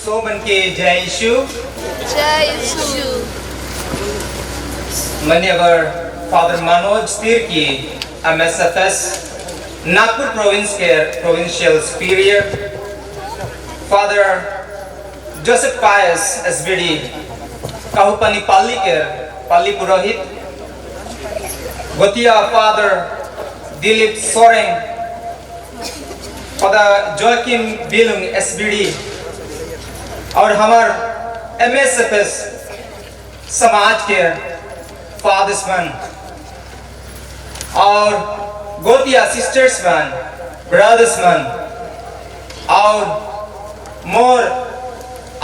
सोमन के जय यीशु मान्यवर father Manoj Tirkey MSFS Nagpur province के provincial superior, father Joseph Pius SBD Kahupani Pali के पाली पुरोहित, गोतिया father Dilip Soreng, father Joachim Bilung SBD और हमार MSFS समाज के फादर्स मन और गोतिया सिस्टर्स मन, ब्रदर्स मन और मोर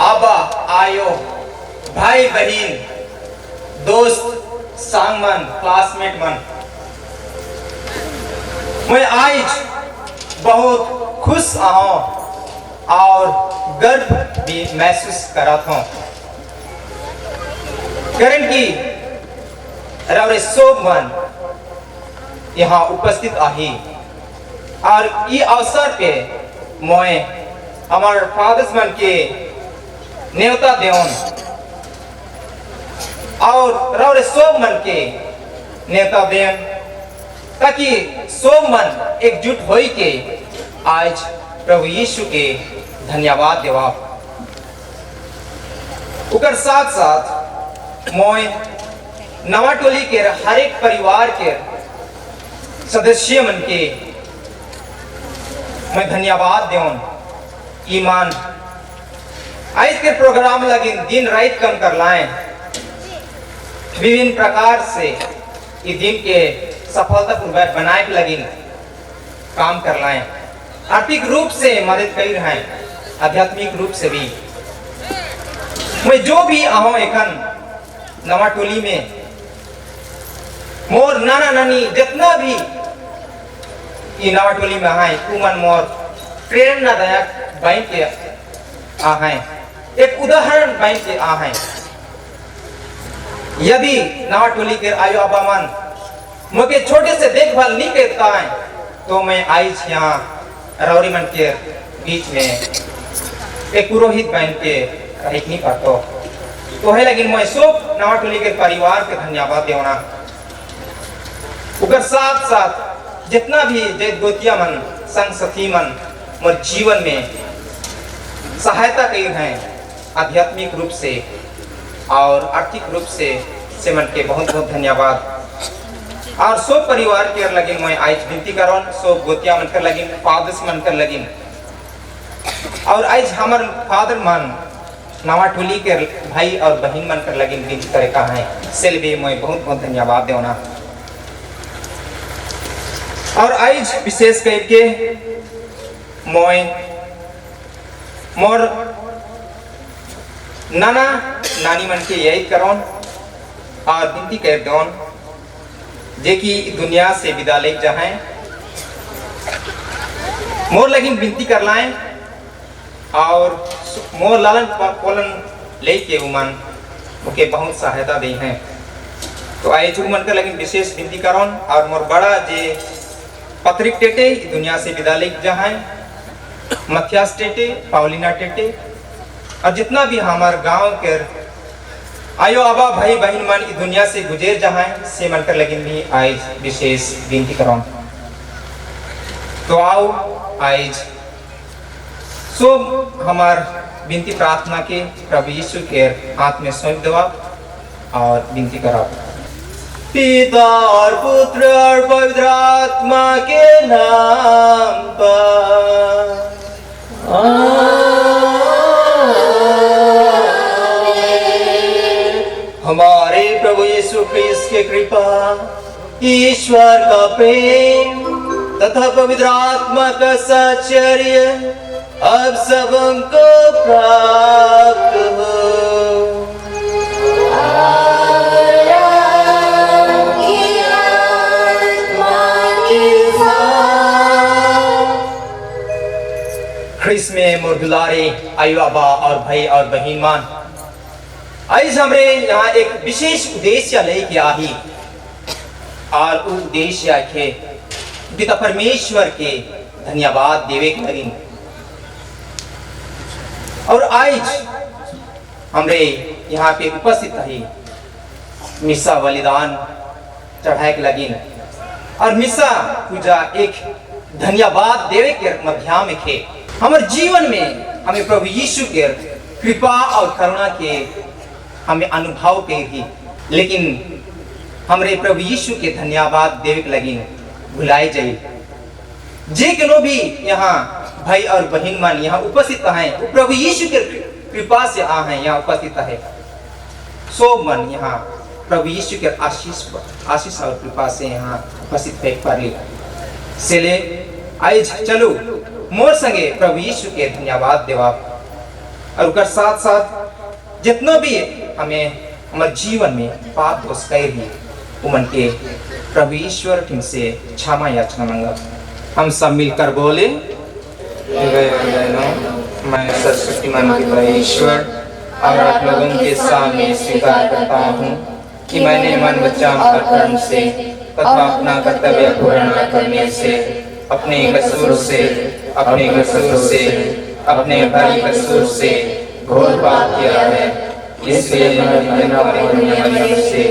आबा आयो भाई बहन दोस्त सांग मन क्लासमेट मन, मैं आज बहुत खुश हूँ और गर्व भी महसूस करता हूँ कारण कि रवरे सोब मन यहाँ उपस्थित आही और ये अवसर पे मैं हमारे फादर्स मन के न्योता देवन और रवरे सोब मन के न्योता देन ताकि सोब मन एकजुट होई के आज प्रभु यीशु के धन्यवाद देवा। उकर साथ साथ मैं नवा टोली के हर एक परिवार के सदस्य मन के मैं धन्यवाद देवन। ईमान आज के प्रोग्राम लगी दिन रात कम कर लाएं, विभिन्न प्रकार से ये दिन के सफलतापूर्वक बनाए लगी काम कर लाएं, आर्थिक रूप से मदद कर रहे हैं, आध्यात्मिक रूप से भी। मैं जो भी आऊँ एकन नवा टोली में मोर नाना नानी जितना भी ये नवा टोली में आए कुमन मोर प्रेरणादायक बैंक के आए, एक उदाहरण बैंक के आए। यदि नवा टोली के आयु आबा मन मुझे छोटे से देखभाल नहीं करता है तो मैं आज यहाँ रौरी मन के बीच में एक पुरोहित बैंक के रह नहीं पाता तो है, लेकिन मैं सब नवा टोली के परिवार के धन्यवाद देना। उकर साथ साथ जितना भी जैत गोतिया मन संग सखी मन मोर जीवन में सहायता कई हैं आध्यात्मिक रूप से और आर्थिक रूप से मन के बहुत बहुत धन्यवाद। और सब परिवार के लगिन मैं आज विनती करन, सब गोतिया मन कर लगिन, फादर्स मन कर लगिन और आज हमार फादर मन नवा टोली के भाई और बहन मन कर लगिन विनती करे का है सेल भी मैं बहुत बहुत धन्यवाद देना। और आज विशेष करके मैं मोर नाना नानी मन के यही करन और विनती कर दौन जे कि दुनिया से विदा ले जाएं, मोर लगिन विनती कर लाएं और मोर लालन पालन ले के उमन मुके बहुत सहायता दी हैं। तो आए उमन का लगिन विशेष विनती करन और मोर बड़ा जे पत्रिक टेटे दुनिया से विदा ले जाएं, मथियास टेटे, पावलिना टेटे और जितना भी हमार गांव के आयो आबा भाई बहन मन इस दुनिया से गुजर जाएं से मन कर लगिन भी आज विशेष विनती करो। तो आओ आज सब हमार विनती प्रार्थना के प्रभु यीशु के हाथ में सौंप दवा और विनती करो। पिता और पुत्र और पवित्र आत्मा के नाम पर हमारे प्रभु यीशु ख्रीस्त के कृपा, ईश्वर का प्रेम तथा पवित्र आत्मा का साचर्य अब सबको प्राप्त हो। ख्रीस्त में मोर दुलारे आयु आबा और भाई और बहन मान, आज हमरे यहाँ एक विशेष उद्देश्य लेके आई और उद्देश्य है पिता परमेश्वर के धन्यवाद देवे के लगिन। और आज हमरे यहाँ पे उपस्थित है मिसा बलिदान चढ़ाए के लगिन और मिसा पूजा एक धन्यवाद देवे के मध्या में खे हमारे जीवन में हमें प्रभु यीशु के कृपा और करुणा के हमें अनुभव के ही लेकिन हमरे प्रभु यीशु के धन्यवाद देवे के लगिन भुलाए जाए जे के भी यहाँ भाई और बहन मन यहाँ उपस्थित हैं प्रभु यीशु के कृपा से आ हैं यहाँ उपस्थित है सो मन यहाँ प्रभु यीशु के आशीष और कृपा से यहाँ उपस्थित है पारी से ले आइए चलो मोर संगे प्रभु यीशु के धन्यवाद देवा और उनका साथ साथ जितना भी हमें हमारे जीवन में पाप दोष कर ही उमन के प्रभु ईश्वर टीम से क्षमा याचना मांगा हम सब मिलकर बोले मैं सर्वशक्तिमान के परमेश्वर और आप लोगों के सामने स्वीकार करता हूँ कि मैंने मन वचन और कर्म से तथा अपना कर्तव्य पूरा न करने से अपने कसूर से अपने भारी कसूर से घोर पाप किया है इसलिए मैं से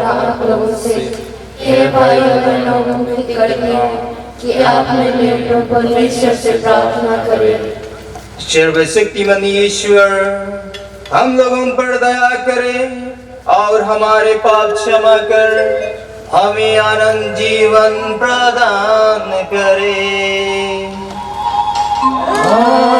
आप लोगों से हे भाई बहनों विनती करते हैं कि आप मेरे लिए परमेश्वर से प्रार्थना करें। सर्वशक्तिमान ईश्वर हम लोगों पर दया करें और हमारे पाप क्षमा कर हमें आनंद जीवन प्रदान करे। प्रभु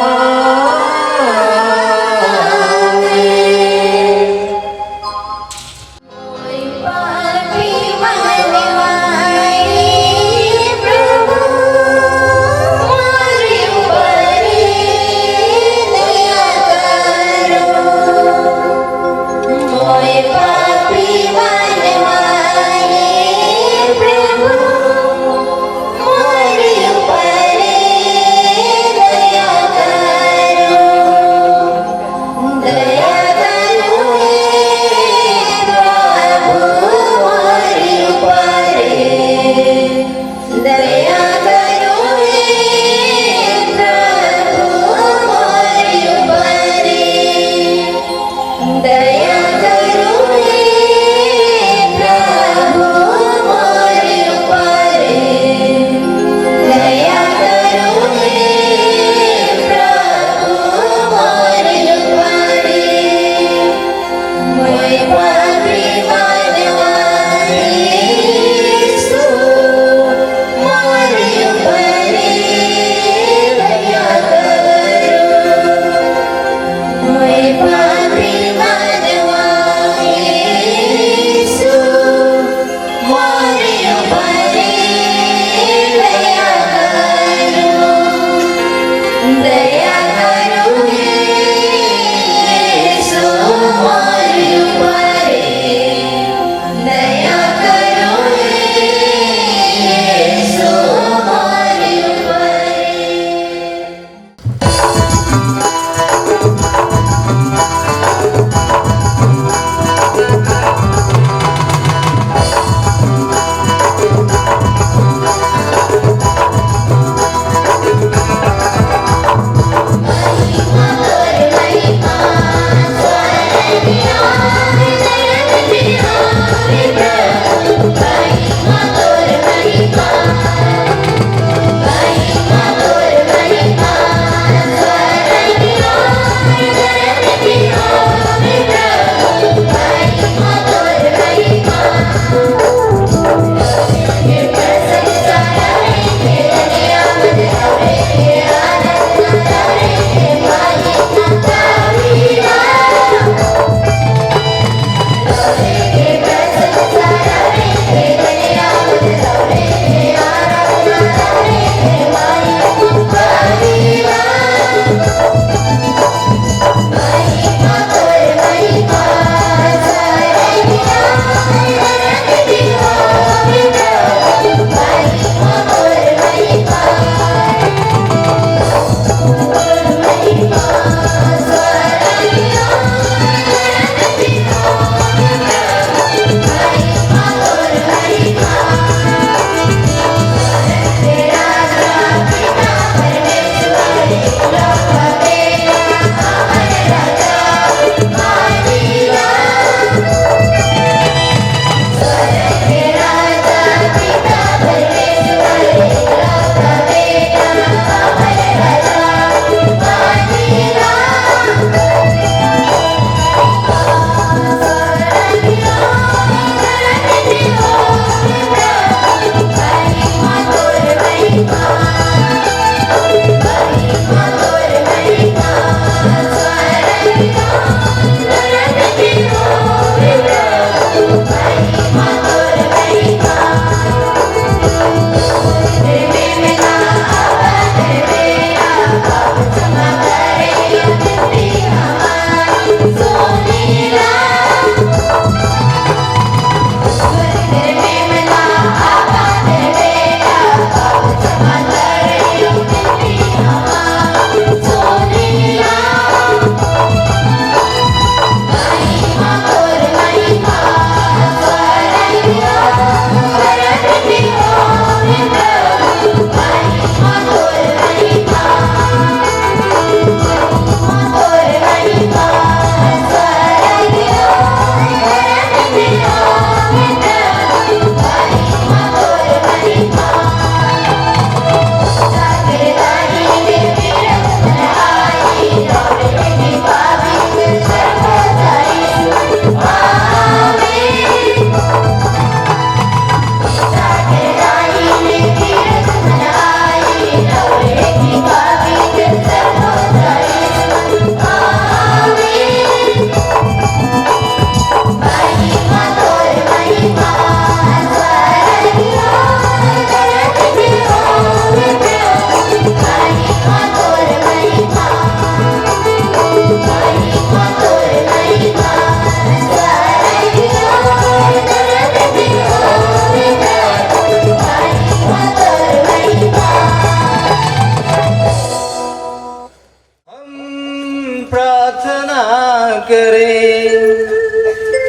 करे।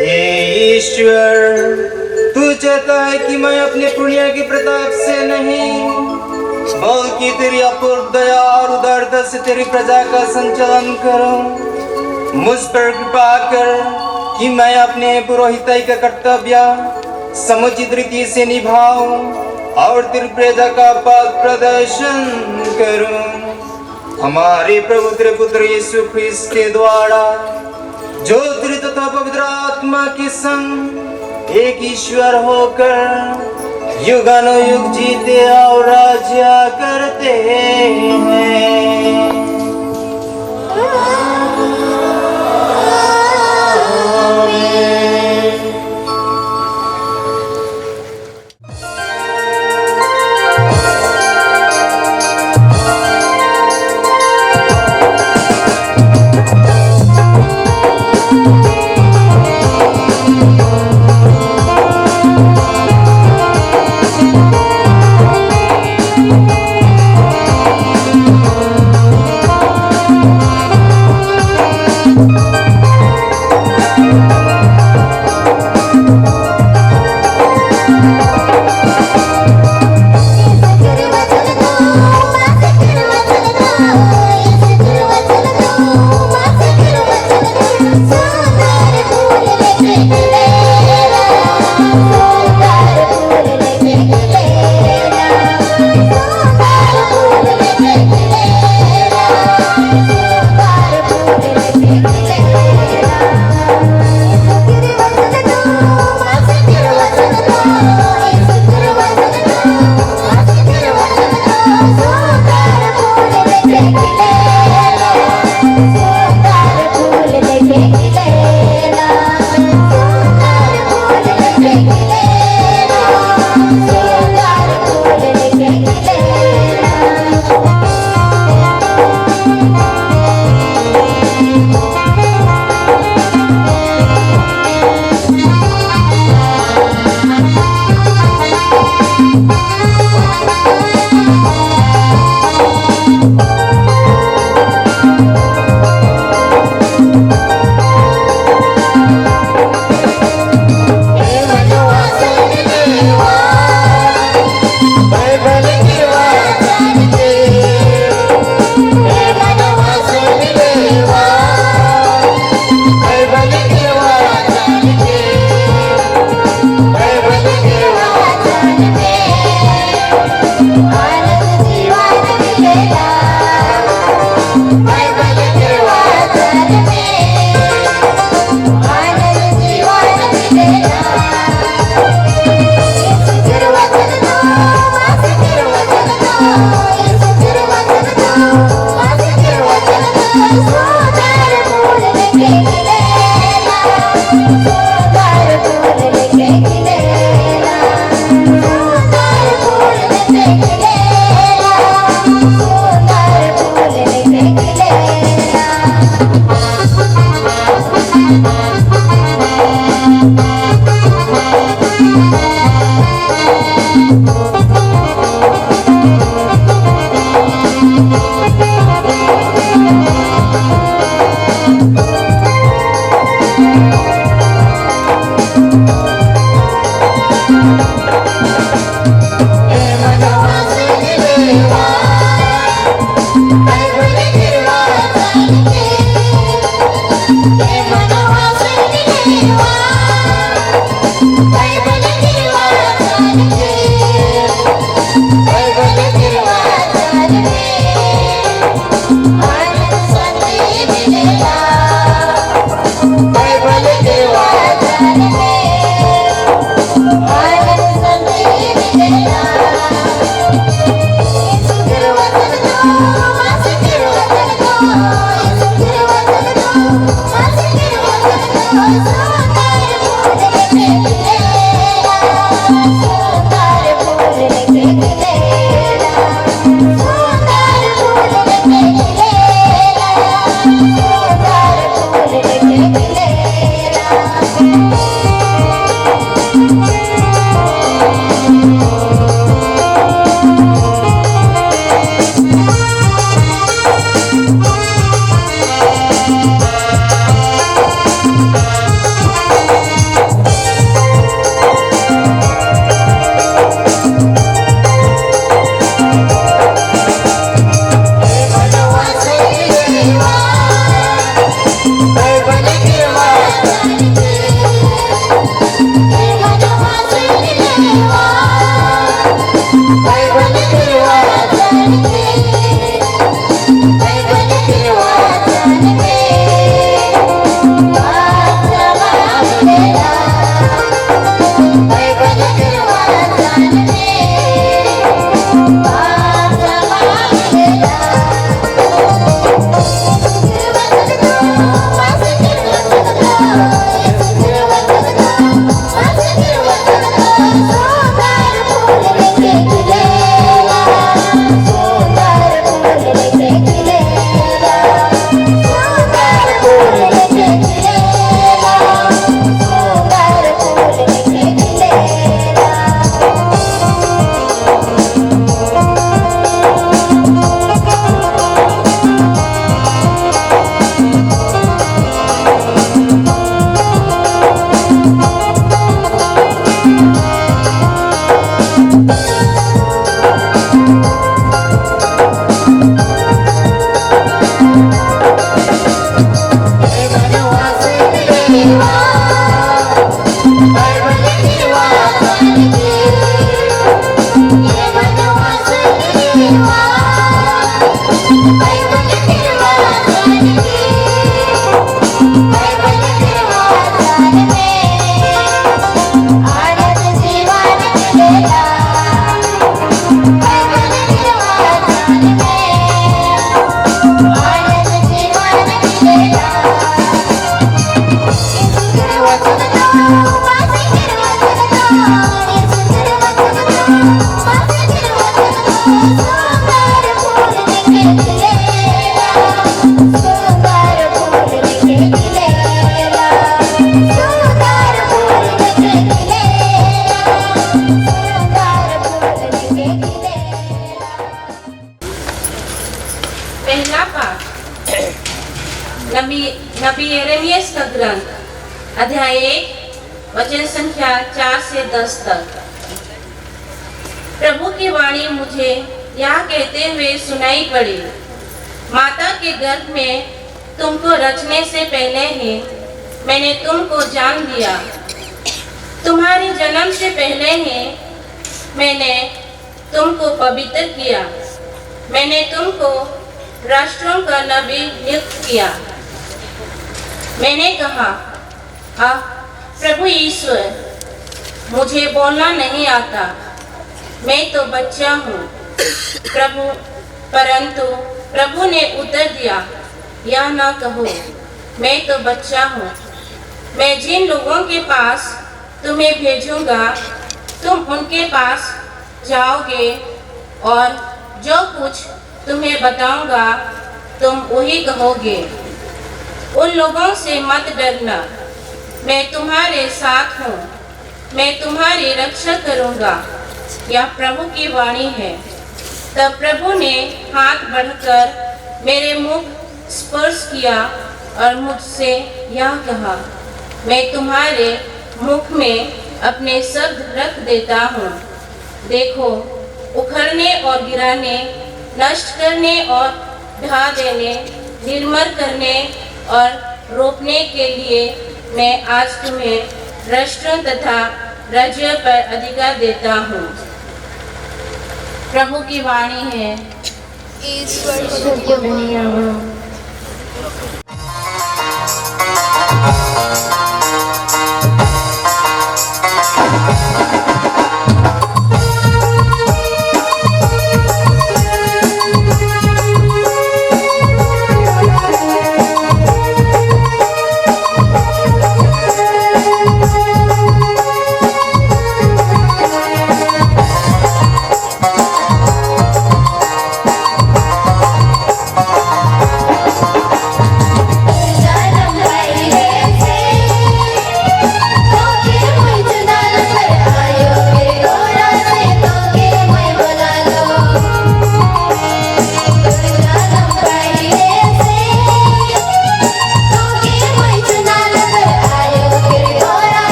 हे ईश्वर, तू चाहता है कि मैं अपने पुण्य के प्रताप से नहीं बल्कि तेरी अपूर्व दया और उदारता से तेरी प्रजा का संचालन करूं। मुझ पर कृपा कर कि मैं अपने पुरोहिताई का कर्तव्य समुचित रीति से निभाऊं और तेरी प्रजा का पद प्रदर्शन करूं। हमारे प्रभु तेरे पुत्र यीशु ख्रीस्त के द्वारा जो तेरे तथा पवित्र आत्मा के संग एक ईश्वर होकर युगानुयुग जीते और राज्य करते हैं। सुंदर फूल लेके पहला पाठ नबी यिर्मयाह का ग्रंथ अध्याय 1 वचन संख्या 4 से 10 तक। प्रभु की वाणी मुझे यह कहते हुए सुनाई पड़ी, माता के गर्भ में तुमको रचने से पहले ही मैंने तुमको जान लिया, तुम्हारे जन्म से पहले ही मैंने तुमको पवित्र किया, मैंने तुमको राष्ट्रों का नबी नियुक्त किया। मैंने कहा, प्रभु ईश्वर, मुझे बोलना नहीं आता, मैं तो बच्चा हूँ। परंतु प्रभु ने उत्तर दिया, यह न कहो, मैं तो बच्चा हूँ। मैं जिन लोगों के पास तुम्हें भेजूंगा, तुम उनके पास जाओगे और जो कुछ तुम्हें बताऊंगा तुम वही कहोगे। उन लोगों से मत डरना, मैं तुम्हारे साथ हूँ, मैं तुम्हारी रक्षा करूँगा। यह प्रभु की वाणी है। तब प्रभु ने हाथ बढ़कर मेरे मुख स्पर्श किया और मुझसे यह कहा, मैं तुम्हारे मुख में अपने शब्द रख देता हूँ। देखो, उखड़ने और गिराने, नष्ट करने और ढा देने, निर्मल करने और रोपने के लिए मैं आज तुम्हें राष्ट्रों तथा राज्यों पर अधिकार देता हूँ। प्रभु की वाणी है। ईश्वर को धन्यवाद।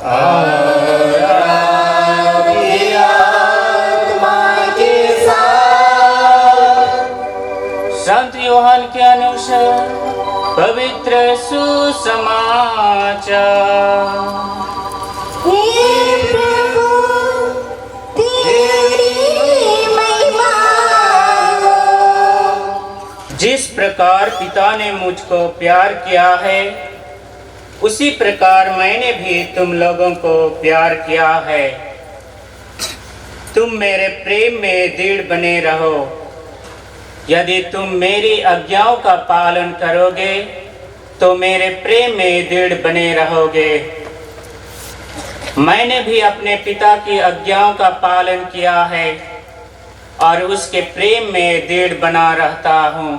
और आपकी आत्मा के साथ। संत यूहन्ना के अनुसार पवित्र सुसमाचार। हे प्रभु, तेरी महिमा हो। जिस प्रकार पिता ने मुझको प्यार किया है, उसी प्रकार मैंने भी तुम लोगों को प्यार किया है। तुम मेरे प्रेम में दृढ़ बने रहो। यदि तुम मेरी आज्ञाओं का पालन करोगे तो मेरे प्रेम में दृढ़ बने रहोगे। मैंने भी अपने पिता की आज्ञाओं का पालन किया है और उसके प्रेम में दृढ़ बना रहता हूँ।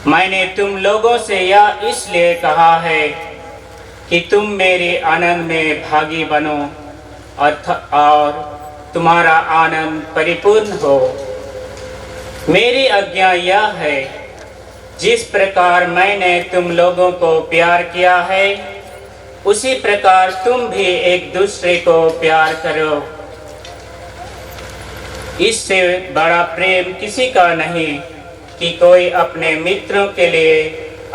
मैंने तुम लोगों से यह इसलिए कहा है कि तुम मेरे आनंद में भागी बनो और तुम्हारा आनंद परिपूर्ण हो। मेरी आज्ञा यह है, जिस प्रकार मैंने तुम लोगों को प्यार किया है, उसी प्रकार तुम भी एक दूसरे को प्यार करो। इससे बड़ा प्रेम किसी का नहीं कि कोई अपने मित्रों के लिए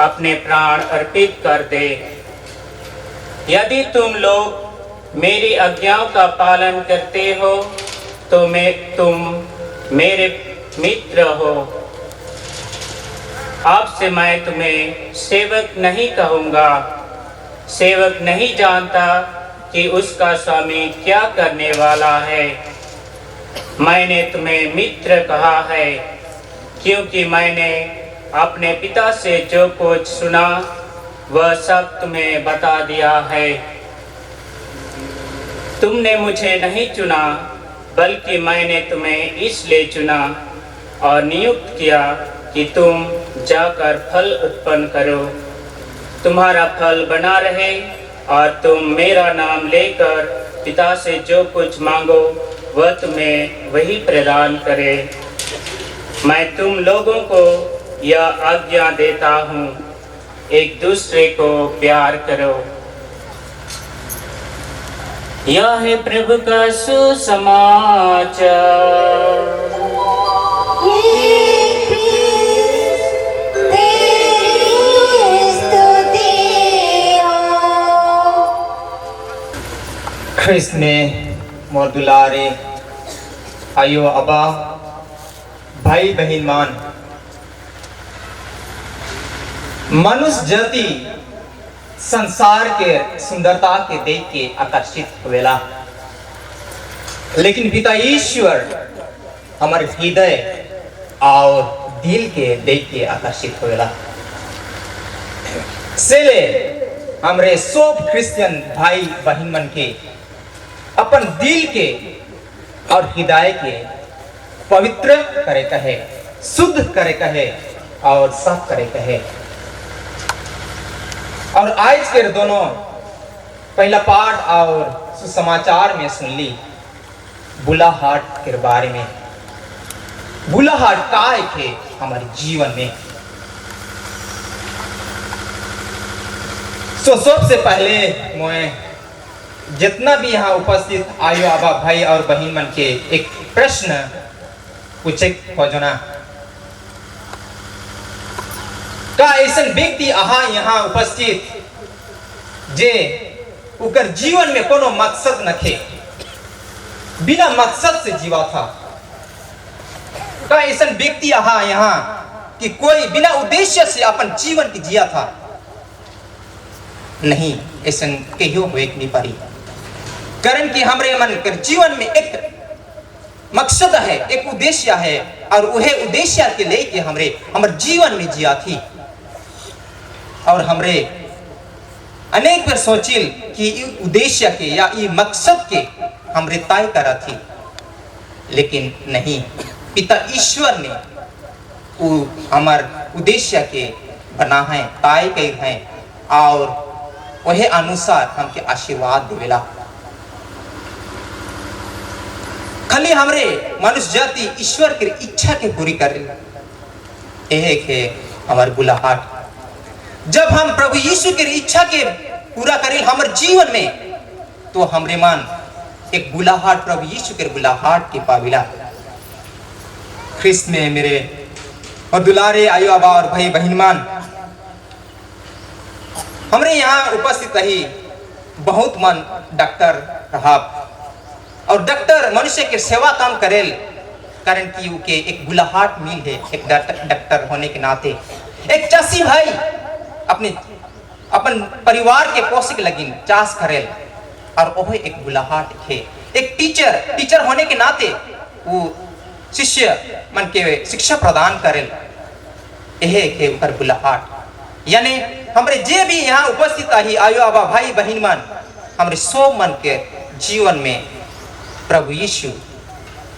अपने प्राण अर्पित कर दे। यदि तुम लोग मेरी आज्ञाओं का पालन करते हो तो तुम मेरे मित्र हो। अब से मैं तुम्हें सेवक नहीं कहूँगा। सेवक नहीं जानता कि उसका स्वामी क्या करने वाला है। मैंने तुम्हें मित्र कहा है, क्योंकि मैंने अपने पिता से जो कुछ सुना वह सब तुम्हें बता दिया है। तुमने मुझे नहीं चुना, बल्कि मैंने तुम्हें इसलिए चुना और नियुक्त किया कि तुम जाकर फल उत्पन्न करो, तुम्हारा फल बना रहे और तुम मेरा नाम लेकर पिता से जो कुछ मांगो वह तुम्हें वही प्रदान करे। मैं तुम लोगों को यह आज्ञा देता हूँ, एक दूसरे को प्यार करो। यह है प्रभु का सुसमाचार। ख्रिस्त में मोर दुलारे आयो अबा भाई बहन मान, मनुष्य जाति संसार के सुंदरता के देख के आकर्षित हुएला, लेकिन पिता ईश्वर हमारे हृदय और दिल के देख के आकर्षित हुएला। सेले हमरे सब क्रिश्चियन भाई बहन मन के अपन दिल के और हृदय के पवित्र करे कहे, शुद्ध करे कहे और साफ करे कहे। और आज के दोनों पहला पाठ और सुसमाचार में सुन ली बुलाहट के बारे में। बुलाहट का है हमारे जीवन में। सबसे पहले मैं जितना भी यहाँ उपस्थित आयो आबा भाई और बहन मन के एक प्रश्न पूछे खोजना, का ऐसा व्यक्ति यहाँ उपस्थित जे उकर जीवन में कोनो मकसद न थे, बिना मकसद से जीवा था? का ऐसा व्यक्ति यहाँ कि कोई बिना उद्देश्य से अपन जीवन की जिया था? नहीं, ऐसा कहियो हुए नहीं पारी। कारण कि हमारे मन के जीवन में एक मकसद है, एक उद्देश्य है, और वह उद्देश्य के लेके हमारे जीवन में जिया थी। और हमरे अनेक बार सोचिल कि उद्देश्य के या ये मकसद के हमरे तय करा थी, लेकिन नहीं, पिता ईश्वर ने वो हमार उद्देश्य के बना है, तय कई है, और वह अनुसार हमके आशीर्वाद देवेला। खाली हमरे मनुष्य जाति ईश्वर के इच्छा के पूरी करे, एक है हमार बुलाहट। जब हम प्रभु यीशु की इच्छा के पूरा करेल हमर जीवन में, तो हमरे मन एक बुलाहट प्रभु यीशु के बुलाहट के पाविला। ख्रिस्त में मेरे और दुलारे आयो आबा और भाई बहन मान, हमरे यहाँ उपस्थित रही बहुत मन डॉक्टर रहा, और डॉक्टर मनुष्य के सेवा काम करेल, कारण कि उके एक बुलाहट मिल है एक डॉक्टर होने के नाते। एक चासी भाई अपने अपन परिवार के पोषक लगिन चास करेल, और वह एक बुलाहट है। एक टीचर होने के नाते वो शिष्य मन के शिक्षा प्रदान करेल, यह है ऊपर बुलाहट। यानी हमरे जे भी यहाँ उपस्थित आही आयो आबा भाई बहन मन, हमरे सो मन के जीवन में प्रभु यीशु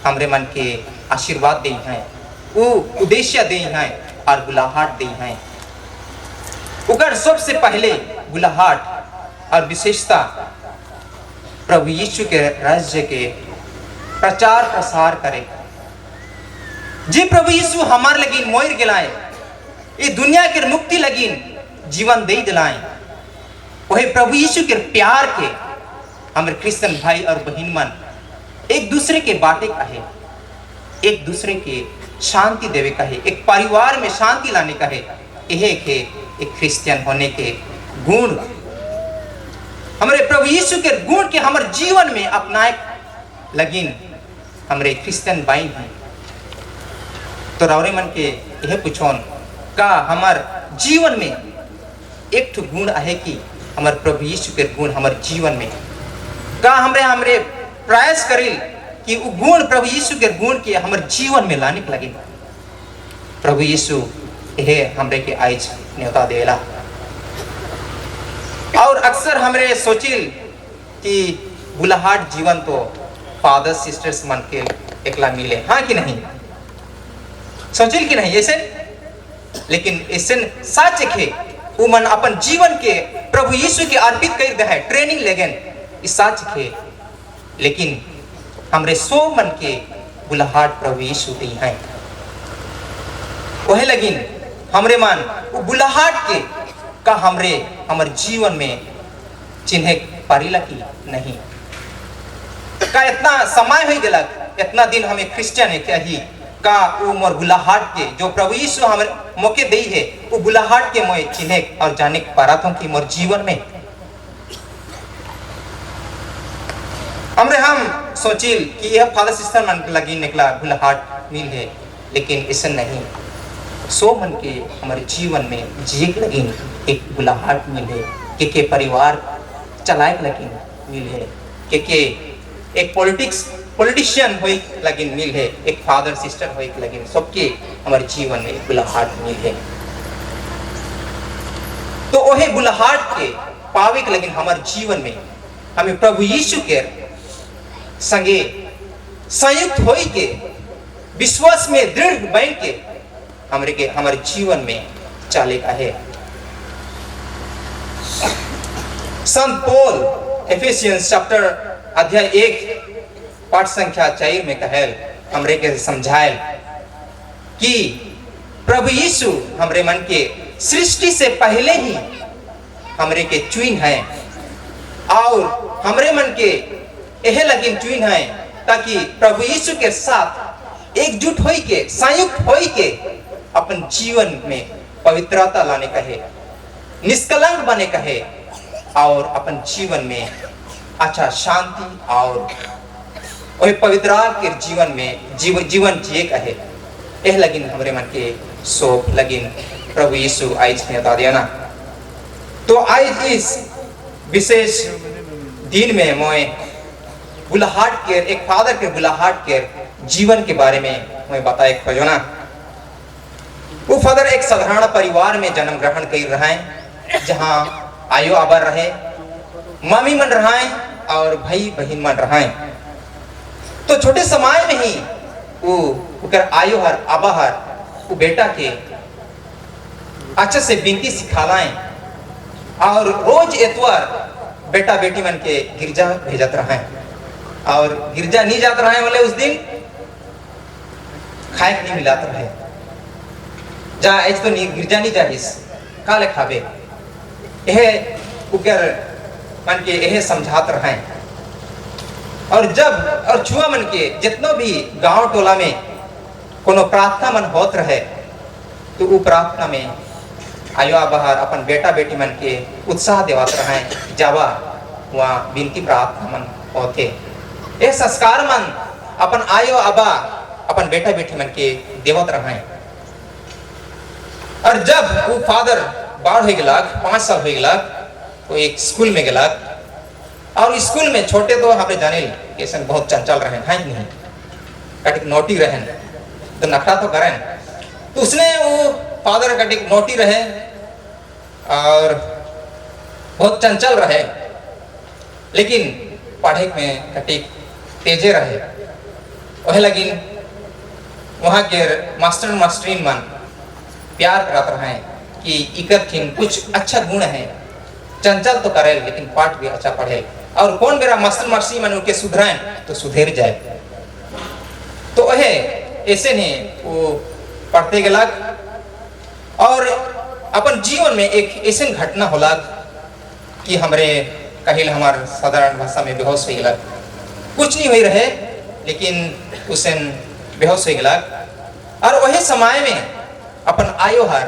हमरे मन के आशीर्वाद दे हैं, वो उद्देश्य दे हैं और बुलाहट दे हैं। उकर सबसे पहले बुलाहट और विशेषता प्रभु यीशु के राज्य के प्रचार प्रसार करे। जी प्रभु यीशु हमारे लगी मोर गिलाए, ये दुनिया के मुक्ति लगी जीवन दे दिलाए, वही प्रभु यीशु के प्यार के हमारे क्रिश्चियन भाई और बहन मन एक दूसरे के बाटे का है, एक दूसरे के शांति देवे का है, एक परिवार में शांति लाने का है। यह है एक क्रिश्चियन होने के गुण, हमारे प्रभु यीशु के गुण के हमारे जीवन में अपनाए लगिन हमारे क्रिश्चियन भाई हैं। तो रावरे मन के यह पूछोन का हमार जीवन में एक ठो गुण है कि हमारे प्रभु यीशु के गुण हमारे जीवन में का हमरे प्रयास करिल कि वो गुण प्रभु यीशु के गुण के हमारे जीवन में लाने के लगे। प्रभु यीशु यह हमरे के आज न्योता देला, और अक्सर हमरे सोचिल कि बुलाहट जीवन तो फादर सिस्टर्स मन के एकला मिले, हाँ कि नहीं, सोचिल कि नहीं ऐसे। लेकिन ऐसे सच है वो मन अपन जीवन के प्रभु यीशु के अर्पित कर दे है, ट्रेनिंग लेगन इस सच है। लेकिन हमरे सो मन के बुलाहट प्रभु यीशु दी हैं, वह लगिन हमरे मन वो बुलाहट के का हमरे जीवन में चिन्ह पारिला की नहीं का इतना समय हो गया, इतना दिन हमें क्रिश्चियन है क्या ही का वो मोर बुलाहट के जो प्रभु यीशु हमें मौके दी है, वो बुलाहट के मैं चिन्ह और जाने पारा था कि मोर जीवन में हमरे हम सोचिल कि यह फादर सिस्टर मन लगी निकला बुलाहट मिल है, लेकिन ऐसा नहीं। सो मन के हमारे जीवन में जीक लगी एक बुलाहट मिले, के परिवार चलाए लगी मिल है, के एक पॉलिटिशियन हो लगी मिल है, एक फादर सिस्टर हो लगी, सबके हमारे जीवन में एक बुलाहट मिल है। तो वही बुलाहट के पावे के लगी हमारे जीवन में हमें प्रभु यीशु के संगे संयुक्त हो के विश्वास में दृढ़ बन के हमारे जीवन में चले का है। संत पौल एफेसियंस चैप्टर अध्याय 1 पाठ संख्या 4 में कहेल हमरे के समझाएल कि प्रभु यीशु हमरे मन के सृष्टि से पहले ही हमरे के चुन है, और हमरे मन के यह लगिन चुन है ताकि प्रभु यीशु के साथ एकजुट हो के संयुक्त हो के अपन जीवन में पवित्रता लाने का है, निष्कलंक बने का है, और अपन जीवन में अच्छा शांति और वही पवित्रता के जीवन में जीवन जिए का है। यह लगिन हमारे मन के सोप लगिन प्रभु यीशु आज ने बता दिया ना। तो आज इस विशेष दिन में मैं बुलाहट के एक फादर के बुलाहट के जीवन के बारे में मैं बताए खोजो ना। वो फादर एक साधारण परिवार में जन्म ग्रहण कर रहा है, जहाँ आयो आबर रहे, मामी मन रहा और भाई बहन मन रहा। तो छोटे समय में ही वो आयो हर आबा हर वो बेटा के अच्छे से बिनती सिखालाएं, और रोज एतवार बेटा बेटी मन के गिरजा भेजत रहे, और गिरजा नहीं जात रहे वाले उस दिन खाए नहीं मिलात रहे, जा आज तो गिरजा नहीं जाहिस काले खाबे। यह उकर मन के यह समझात रहे। और जब और छुआ मन के जितनो भी गांव टोला में कोनो प्रार्थना मन होत रहे तो वो प्रार्थना में आयो बाहर अपन बेटा बेटी मन के उत्साह देवत रहे, जावा वहाँ विनती प्रार्थना मन होते। ये संस्कार मन अपन आयो आबा अपन बेटा बेटी मन के देवत रहे। और जब वो फादर बाढ़ हो गया 5 साल हो गया तो एक स्कूल में गया। और स्कूल में छोटे तो हमें जाने कैसे बहुत चंचल रहे हैं नहीं, कटिक नोटी रहे तो नखरा तो करें। तो उसने वो फादर कटिक नोटी रहे और बहुत चंचल रहे, लेकिन पढ़े में कटिक तेजे रहे। वह लगिन वहाँ के मास्टर मास्टरीन मन प्यार करते रहे कि इकर थीन कुछ अच्छा गुण है, चंचल तो करे लेकिन पाठ भी अच्छा पढ़े। और कौन मेरा मास्टर मास्टरी मन उनके सुधराएं तो सुधर जाए। तो वह ऐसे ने वो पढ़ते गया और अपन जीवन में एक ऐसे घटना होला कि हमरे कहिल हमार साधारण भाषा में बेहोश हो गया। कुछ नहीं हुई रहे लेकिन उसे बेहोश हो गया। और वही समय में अपन आयो हर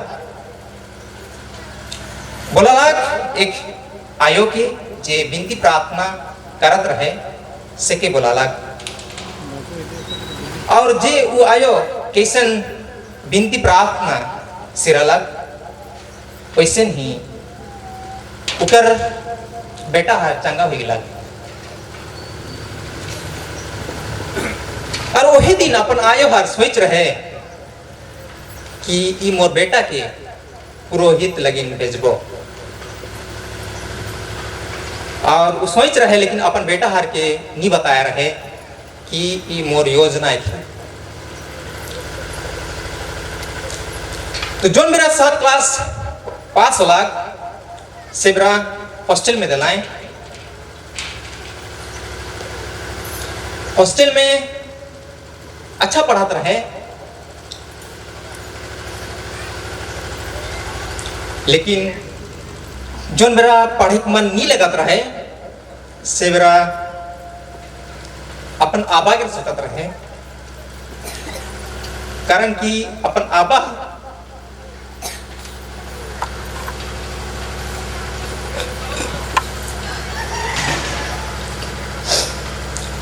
बोला एक आयो के जे विनती प्रार्थना करत रहे से के बोला और जे वो आयो कैसन विनती प्रार्थना सिरलक वैसे ही उकर बेटा है चंगा हो गया। और वही दिन अपन आयो हर सोच रहे कि ई मोर बेटा के पुरोहित लगिन भेजबो। और वो सोच रहे लेकिन अपन बेटा हर के नहीं बताया रहे कि ई मोर योजना है। तो जो मेरा 7 क्लास पास होला से मेरा हॉस्टल में दिलाएं। हॉस्टल में अच्छा पढ़ाते रहे लेकिन जो मेरा पढ़े मन नहीं लगत रहे से मेरा अपन आबा के सोचत रहे। कारण कि अपन आबा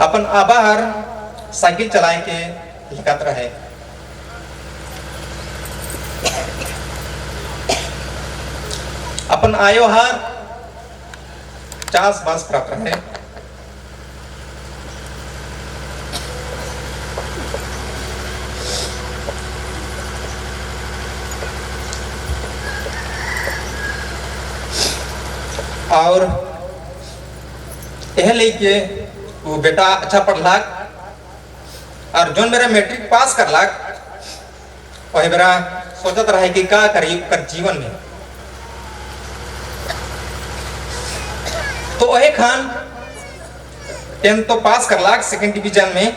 अपन आबा हर साइकिल चलाए के लिखत रहे। अपन आयो हर चास बास प्राप्त रहे। और यह लेके वो बेटा अच्छा पढ़लाक और जो मेरा मैट्रिक पास करलाक वही मेरा सोचत रहे कि क्या करी कर जीवन में। तो वही खान 10th तो पास करलाक 2nd डिवीजन में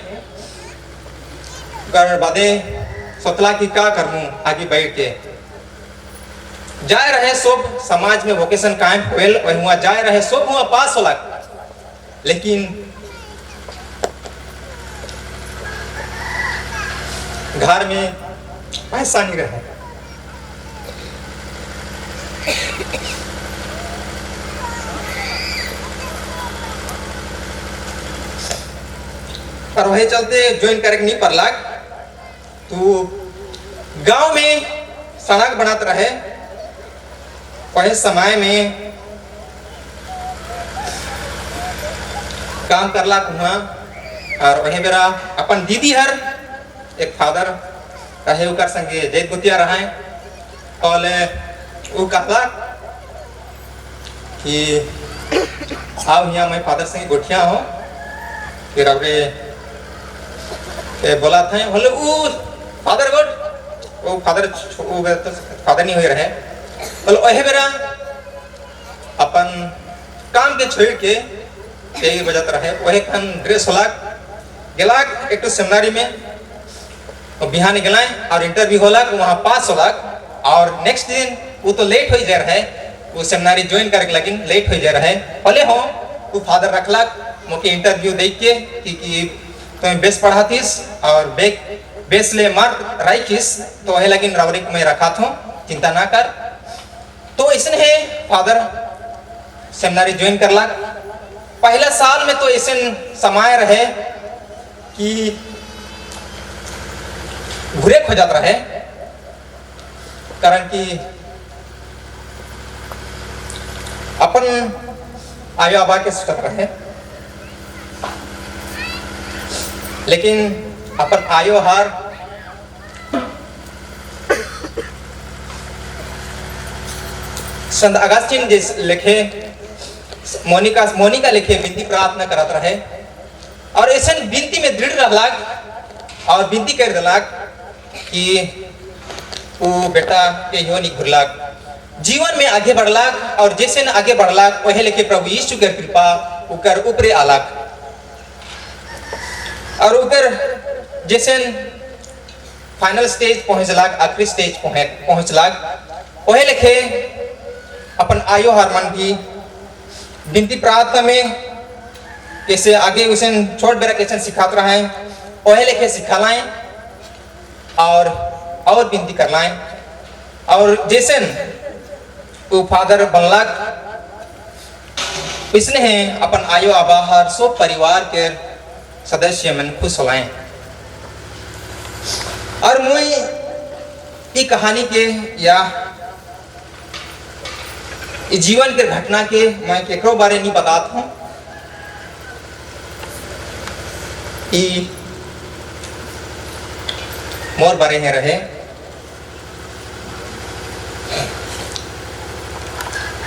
कर बादे सोचला कि क्या करूं आगे बैठ के जाए रहे सब समाज में वोकेशन कैंप हुएल वही हुआ जाए रहे सब हुआ पास होला लेकिन घर में पैसा नहीं रहा। और वही चलते ज्वाइन करके नहीं पड़ला तो गांव में सड़क बनाते रहे। वही समय में काम करला हुआ और वही मेरा अपन दीदी हर एक फादर रहे उकर संगे जैत गुतिया रहे और वो कहला कि आओ यहाँ मैं फादर संगे गोठिया हो। फिर अबरे बोला था बोले वो फादर गोट वो फादर नहीं हो रहे बोले वही मेरा अपन काम के छोड़ के यही बजत रहे। वही खान ड्रेस होला गेला एक तो सेमिनारी में और बिहान गलाए और इंटरव्यू होला वहाँ पास होला और नेक्स्ट दिन वो तो लेट हो जा रहे वो सेमिनारी ज्वाइन करके लेकिन लेट हो जा रहे पहले हो वो फादर रखलक मोके इंटरव्यू देख के कि तुम्हें बेस पढ़ातीस और बेस ले मार राइकिस तो है लेकिन रावरिक में रखा था चिंता ना कर तो इसने है फादर सेमिनारी ज्वाइन करला पहला साल में तो ऐसे समय रहे कि घुरे खो जाता रहे कारण कि अपन आयो आबा के सुटत रहे लेकिन अपन आयो हार संत अगस्तिन जिस लिखे मोनिका लिखे विनती प्रार्थना करत रहे और ऐसा विनती में दृढ़ रहलाक और विनती कर दिलाक कि वो बेटा के यो नहीं घुरलाक जीवन में आगे बढ़लाक और जैसे न आगे बढ़लाक वही लेके प्रभु यीशु के कृपा उकर ऊपरे आलाक और उकर जैसे फाइनल स्टेज पहुंचलाक आखिरी स्टेज पहुंचलाक वही लेके अपन आयो हारमन की विनती प्रार्थना में कैसे आगे उसे छोट बेरा कैसे सिखाते रहे वही लेके सिखालाएं और विनती करलाएं और जैसे वो फादर बनलाक इसने है अपन आयो आबा हर सो परिवार के सदस्य मन खुश होलाएं और मुई ये कहानी के या जीवन के घटना के मैं केकरो बारे नहीं बताता हूँ कि मोर बारे में रहे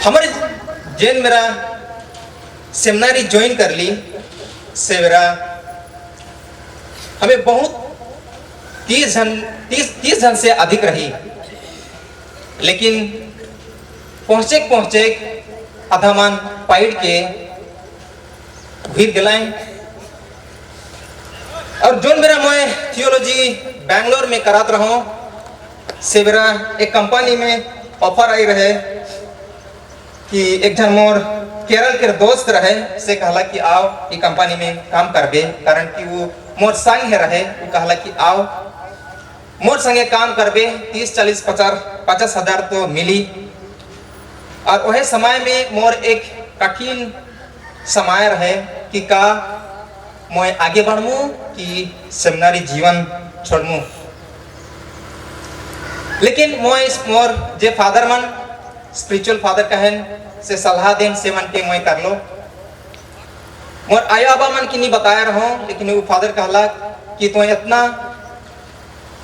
हमारे जेन मेरा सेमिनारी ज्वाइन कर ली से मेरा हमें बहुत 30 जन से अधिक रही लेकिन पहुंचे अधमान पाइड के भीड़ गलाएं और जो मेरा मैं थियोलॉजी बैंगलोर में करात रहा हूँ से मेरा एक कंपनी में ऑफर आई रहे कि एक जन मोर केरल के दोस्त रहे से कहला कि आओ ये कंपनी में काम करबे कारण कि वो मोर संग है रहे वो कहला कि आओ मोर संगे काम करबे 30-40-50 हजार तो मिली और वह समय में मोर एक कठिन समय रहे कि का मैं आगे बढ़ूं कि सेमिनारी जीवन छोड़ूं लेकिन मैं इस मोर जे फादर मन स्पिरिचुअल फादर कहन से सलाह देन से मन के मैं कर लो मोर आया आबा मन की नहीं बताया रहो लेकिन वो फादर कहला कि तू इतना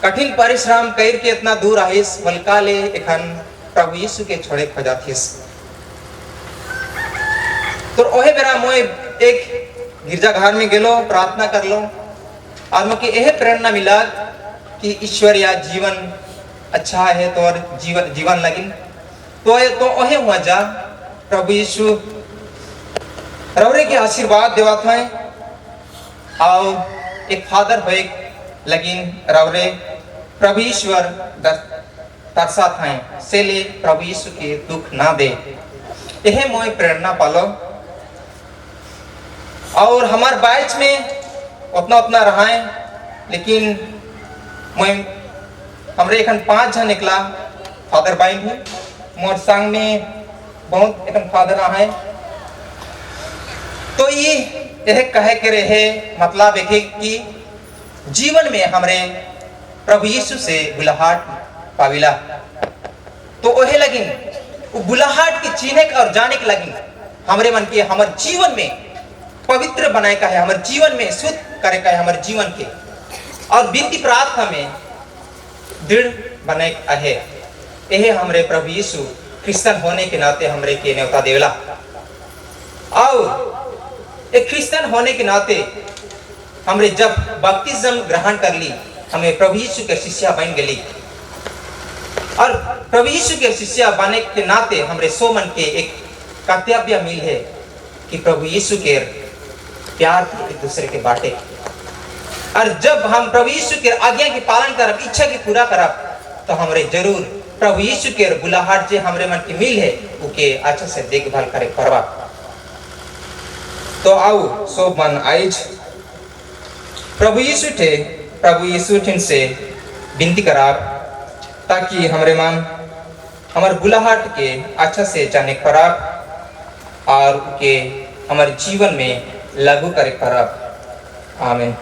कठिन परिश्रम कर के इतना दूर आइस बलका ले एखन प्रभु यीशु के छोड़े खोजाथिस तो ओहे बेरा मैं एक गिरजाघर में गेलो प्रार्थना कर लो और मुझे यह प्रेरणा मिला कि ईश्वर या जीवन अच्छा है तो और जीवन लगिन तो ओहे हुआ जा प्रभु यीशु रवरे के आशीर्वाद देवा था और एक फादर हो लगिन रवरे प्रभु ईश्वर तरसा था से ले प्रभु यीशु के दुख ना दे यह मोए प्रेरणा पालो और हमारे बैच में उतना रहा है लेकिन मैं हमरे एखन 5 जन निकला फादर बाइन हूँ मोर संग में बहुत एक फादर है तो ये यह कहे के रहे मतलब है कि जीवन में हमरे प्रभु यीशु से बुलाहट पाविला तो वही लगिन वो बुलाहट के चीने और जाने के लगिन हमरे मन के हमारे जीवन में पवित्र बनाए का है हमारे जीवन में शुद्ध करे का है हमारे जीवन के और विनती प्रार्थना में दृढ़ बने है यह हमरे प्रभु यीशु क्रिश्चियन होने के नाते हमरे के न्योता देवला और एक क्रिश्चियन होने के नाते हमरे जब बपतिस्म ग्रहण कर ली हमें प्रभु यीशु के शिष्या बन गई और प्रभु यीशु के शिष्या बनने के नाते हमरे सो मन के एक कर्तव्य मिल है कि प्रभु यीशु के प्यार एक दूसरे के बाटे और जब हम प्रभु यीशु के आज्ञा की पालन करब इच्छा की पूरा करब तो हमरे जरूर प्रभु यीशु के बुलाहट जे हमरे मन की मिल है उके अच्छा से देखभाल करे परवा। तो आओ सब मन आइज प्रभु यीशु ठिन से विनती करा ताकि हमरे मन हमारे बुलाहट के अच्छा से जाने पड़ा और उके हमारे जीवन में लागू करे पड़ा। आमीन।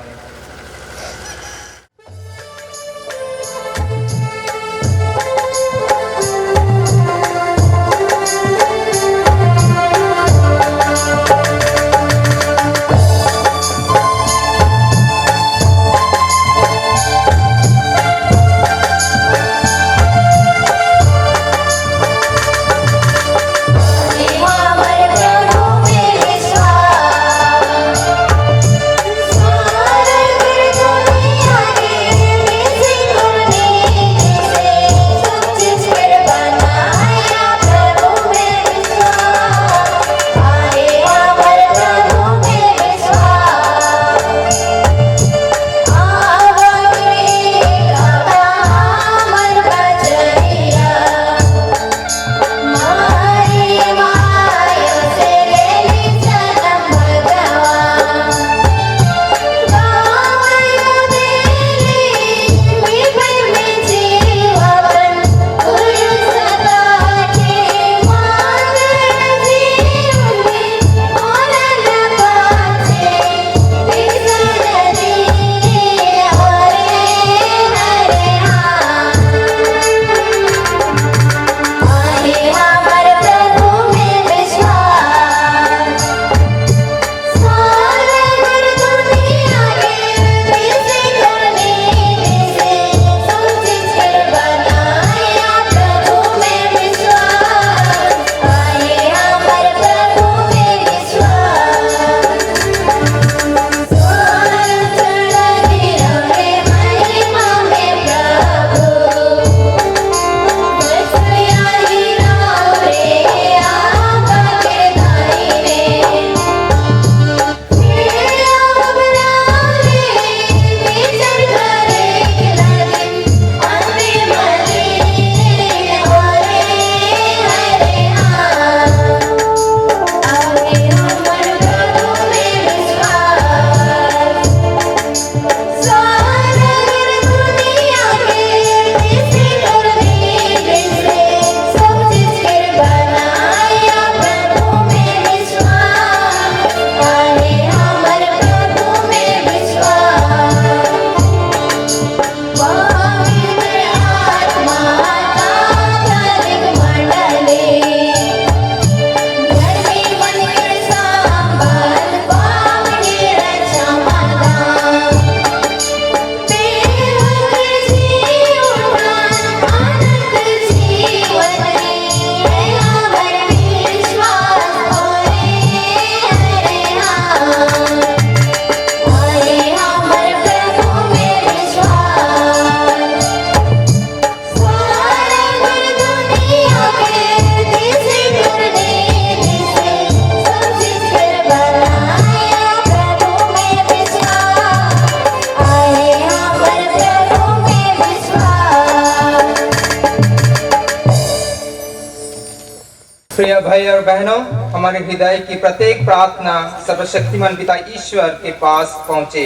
प्रिय भाई और बहनों, हमारे हृदय की प्रत्येक प्रार्थना सर्वशक्तिमान पिता ईश्वर के पास पहुंचे,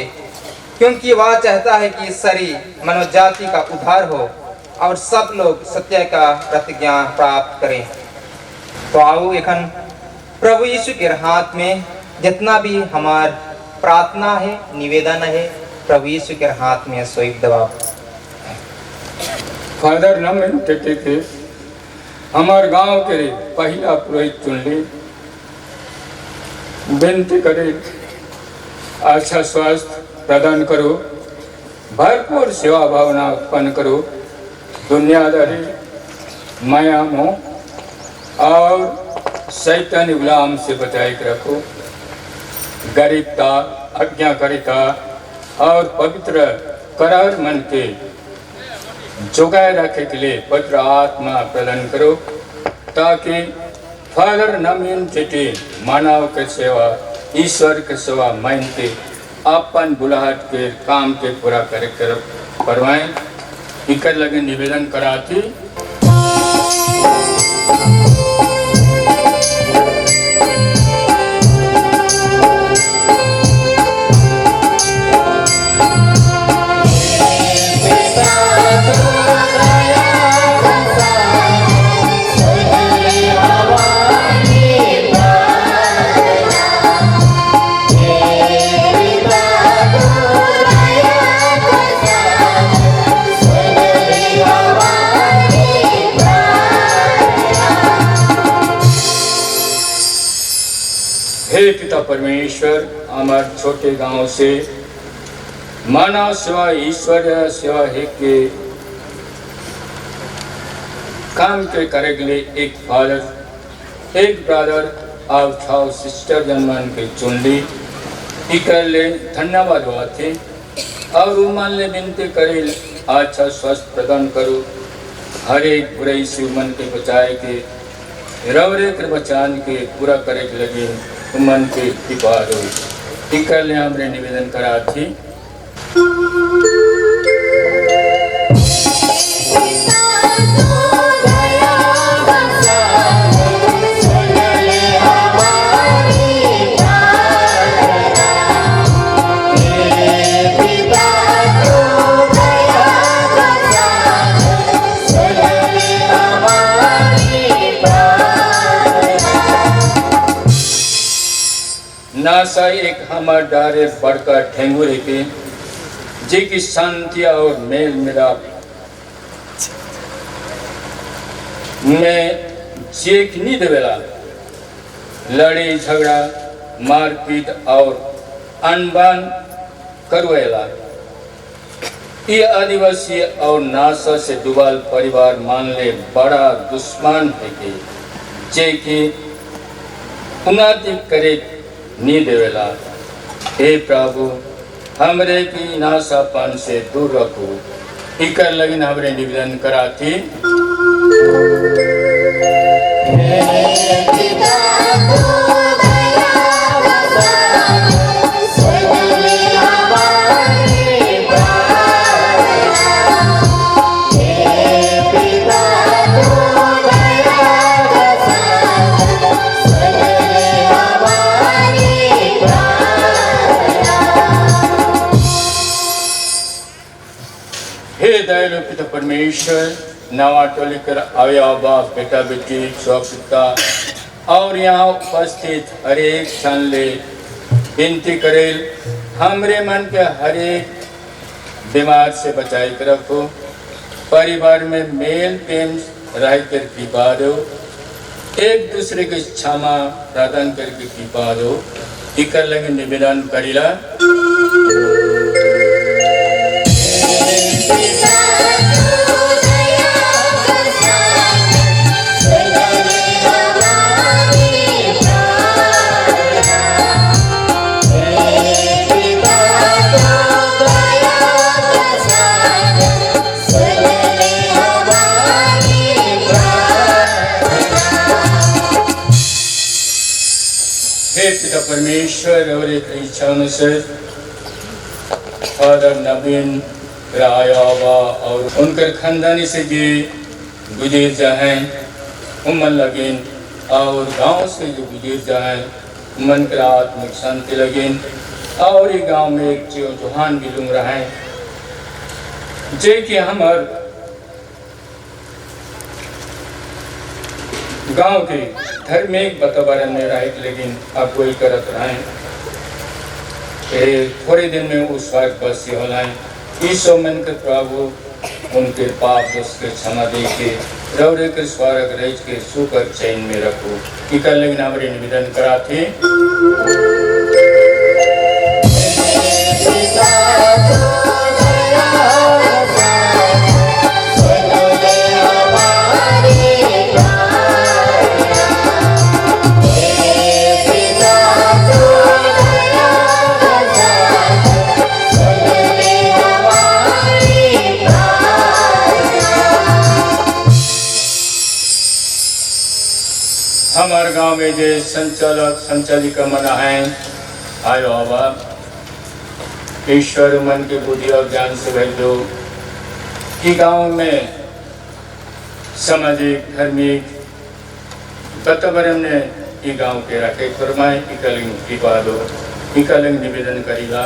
क्योंकि वह चाहता है कि सारी मानव जाति का उद्धार हो और सब लोग सत्य का प्रतिज्ञा प्राप्त करें। तो आओ एखन प्रभु यीशु के हाथ में जितना भी हमार प्रार्थना है, निवेदन है, प्रभु यीशु के हाथ में सौंप दवा। फादर नमन थे हमार गांव के पहला पुरोहित चुन ले, विनती करे अच्छा स्वास्थ्य प्रदान करो, भरपूर सेवा भावना उत्पन्न करो, दुनियादारी माया मोह और शैतानी गुलाम से बचाए के रखो, गरीबता आज्ञाकारिता और पवित्र करार मन के जोगाए रखे के लिए पवित्र आत्मा प्रदान करो, ताकि फादर नमीन चिट्ठी मानव के सेवा ईश्वर के सेवा मानते अपन बुलाहट के काम के पूरा करे कर परवाएं। इकर लगे निवेदन कराती। हे पिता परमेश्वर, हमार छोटे गांव से मानव सेवा ईश्वर सेवा है के काम के करे के लिए एक फादर एक ब्रदर और 6 सिस्टर जन्मन के चुन ली इकले धन्यवाद हुआ थे और उमन ले विनती करे अच्छा स्वास्थ्य प्रदान करो, हर एक बुराई से उमन के बचाए के रवरे के बचान के पूरा करे के लगे उमन के कृपा हो। इकले हमरे निवेदन करा थी। नासा एक हमार डारे बड़का ठेंगुरे के जे की शांति और मेल मिलाप में चेक नहीं देवेला, लड़ाई झगड़ा मारपीट और अनबन करवेला। ये आदिवासी और नासा से डुबाल परिवार मान ले बड़ा दुश्मन है के जे की उन्नति करे नी देवेला। हे प्रभु, हमरे की नासापन से दूर रखो। इकर लगिन हमरे निवेदन करा थी। हे दयालु पिता परमेश्वर, नवा टोली कर आया बाप बेटा बेटी स्वपिता और यहाँ उपस्थित हर एक क्षण ले विनती करे हमरे मन के हर एक बीमार से बचाए कर रखो, परिवार में मेल प्रेम रह कर कृपा दो, एक दूसरे की क्षमा प्रदान करके कृपा दो। इकर लगे निवेदन करीला। हे पिता परमेश्वर, और एक इच्छा अनुसार फादर नवीन रायाबा और उनकर खानदानी से जो गुजर जाए उमन लगेन और गांव से जो गुजर जाए मन के आत्मिक शांति लगेन और ये गांव में एक चौहान भी लूम रहा है जे कि हमार गांव के धार्मिक वातावरण में रहे लेकिन अब वही करत रहे थोड़े दिन में उस स्वर्गवासी हो लाए ईसो मन के प्रभु उनके पाप दोष के क्षमा दे के रौरे के स्वर्ग रह के सुख और चैन में रखो। इकल लेकिन हमारे निवेदन करा थे। हमारे गांव में जो संचालक संचालिका मना है आयो बाबा ईश्वर मन के बुद्धि और ज्ञान से भेज दो कि गांव में सामाजिक धार्मिक वातावरण ने ई गांव के रखे फरमाए इकलिंग कृपा दो इकलिंग निवेदन करीला।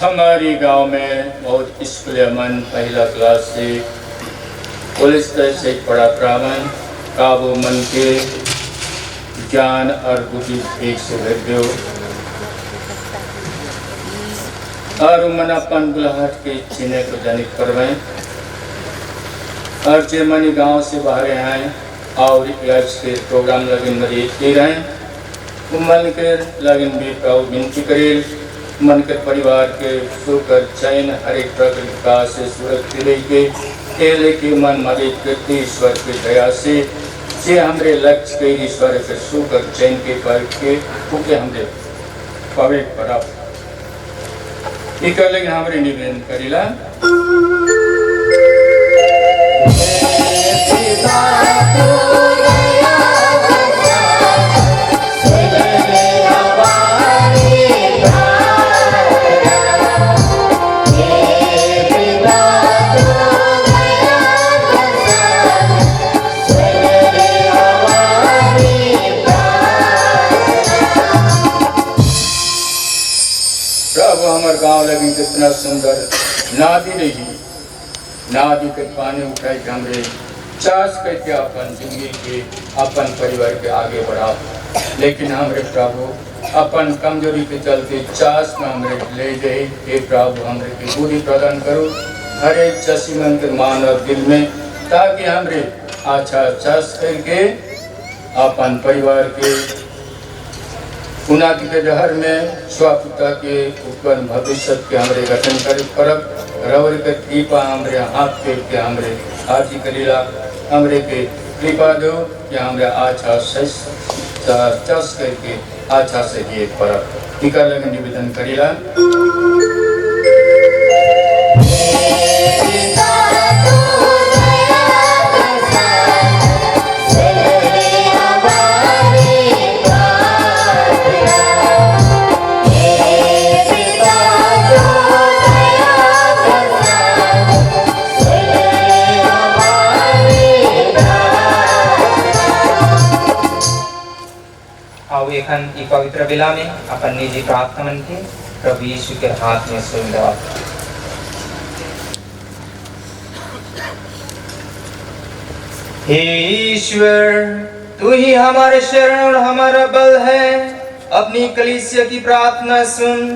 हमारी गांव में बहुत स्कूल मन पहला क्लास से कॉलेज तक से पढ़ा प्रावण काबू मन के ज्ञान और बुद्धि एक से भर दो और मन अपन बुलाहट के चिन्ह को जनित करवाएं और जे मनी गांव से बाहर आए और आज के प्रोग्राम लगन मरीज दे रहे हैं मन के लगन भी प्रभु विनती करें मन के परिवार के सुख और चैन हर एक प्रकार से सुरक्षित लेके केले के मन मदद करते ईश्वर की दया से जे हमरे लक्ष्य के ईश्वर के सुख और चैन के पर के उके हमरे पवे प्राप्त इकले हमरे निवेदन करिला। हमारे गांव लगी कितना सुंदर नादी रही नादी के पानी उठाई के हमरे चास करके अपन जिंदगी के अपन परिवार के आगे बढ़ाओ लेकिन हमरे प्रभु अपन कमजोरी के चलते चास में हमरे ले गए हे प्रभु हमरे की बुद्धि प्रदान करो हर एक चसी मन के मान और दिल में ताकि हमरे अच्छा चास करके अपन परिवार के उन्नति के जहर में स्वपुता के ऊपर भविष्य के हमरे गठन कर परक रवर के कृपा हमरे हाथ के हमरे आजी करीला हमरे के कृपा दो या हमरे अच्छा सच चस करके अच्छा से ये परक निकाल में निवेदन करीला। एखन ई पवित्र बेला में अपन निजी प्रार्थना मन के प्रभु यीशु के हाथ में सौंप दो। हे ईश्वर तू ही हमारे शरण और हमारा बल है अपनी कलीसिया की प्रार्थना सुन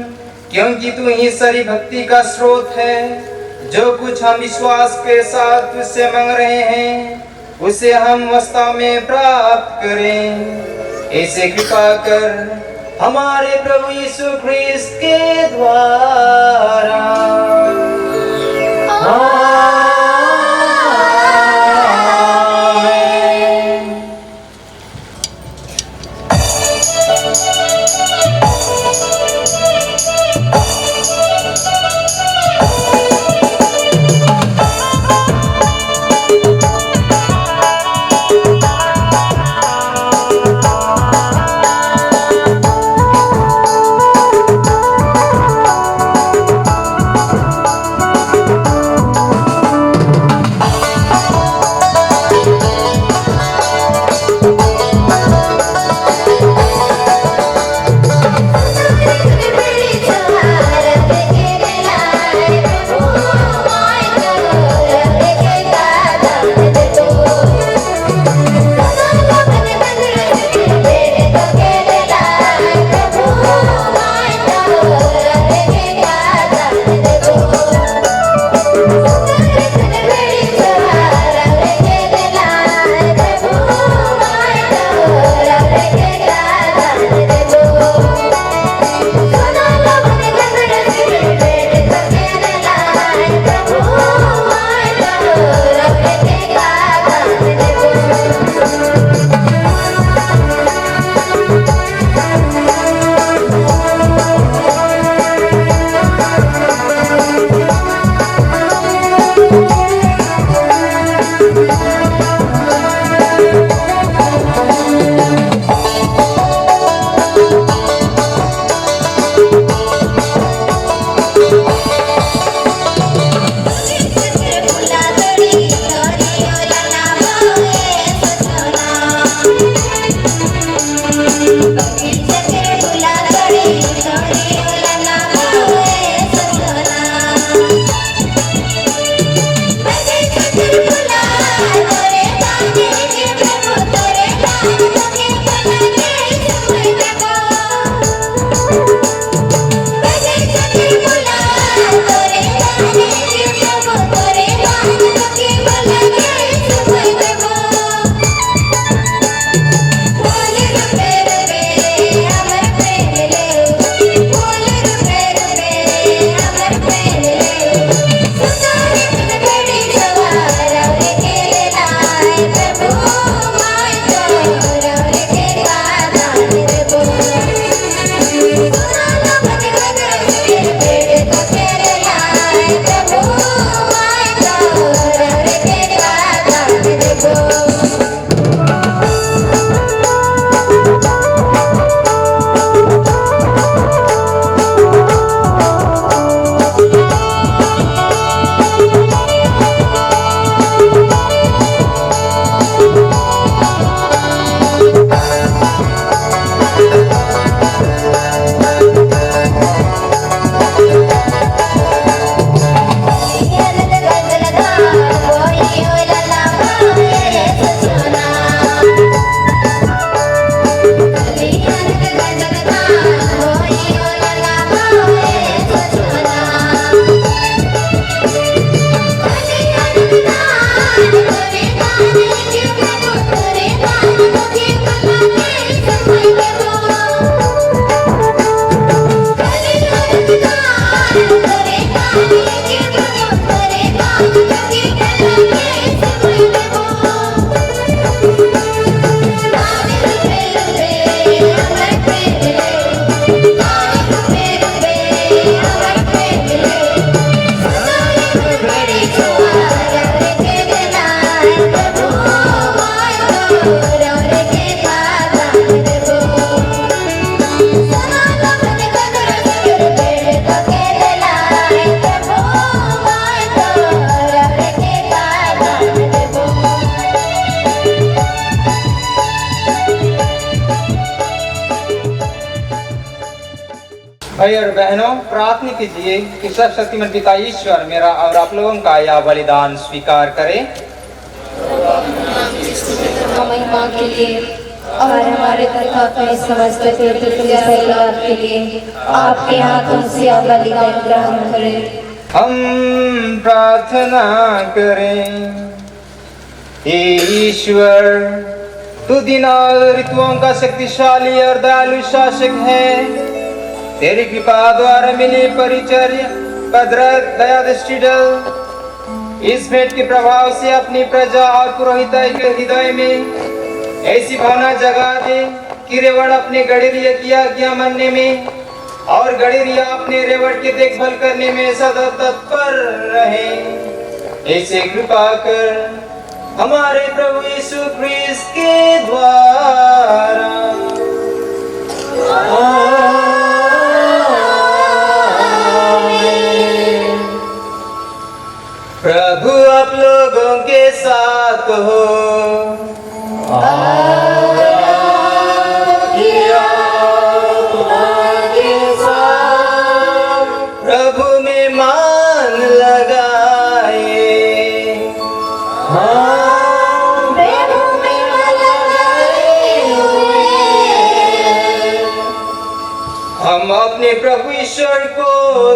क्योंकि तू ही सारी भक्ति का स्रोत है जो कुछ हम विश्वास के साथ तुझसे मांग रहे हैं उसे हम वास्तव में प्राप्त करें ऐसे कृपा कर हमारे प्रभु यीशु ख्रिस्त के द्वारा। भाई और बहनों, प्रार्थना कीजिए कि सर्वशक्तिमान पिता ईश्वर मेरा और आप लोगों का यह बलिदान स्वीकार करे। महिमा के लिए और हमारे तथा अपने समस्त तीर्थ परिवार के लिए आपके हाथों से यह बलिदान ग्रहण करें। हम प्रार्थना करें। हे ईश्वर, तू दिन और ऋतुओं का शक्तिशाली और दयालु शासक है। तेरी कृपा द्वारा मिली परिचर्या पदरत दया दृष्टि डल इस भेंट के प्रभाव से अपनी प्रजा और पुरोहित के हृदय में ऐसी भावना जगा दे कि रेवड़ अपने गड़ेरिया की आज्ञा मानने में और गड़ेरिया अपने रेवड़ की देखभाल करने में सदा तत्पर रहे। ऐसे कृपा कर हमारे प्रभु यीशु क्रिस्त के द्वारा। प्रभु आप लोगों के साथ हो। प्रभु में मान लगाए। हम अपने प्रभु ईश्वर को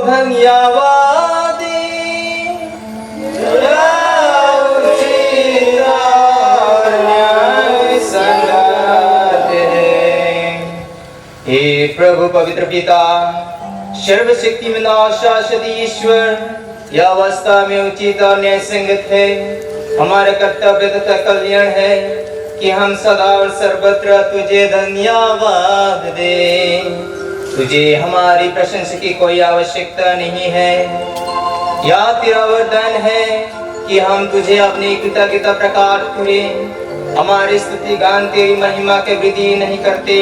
धन्यवाद हे प्रभु पवित्र पिता, सर्वशक्तिमान शाश्वत ईश्वर, यह अवस्था में उचित और न्याय संगत है, हमारा कर्तव्य तथा कल्याण है कि हम सदा और सर्वत्र तुझे धन्यवाद दे। तुझे हमारी प्रशंसा की कोई आवश्यकता नहीं है। यह तेरा वरदान है कि हम तुझे अपनी कृतज्ञता प्रकट करें। हमारी स्तुति गान तेरी महिमा के वृद्धि नहीं करते,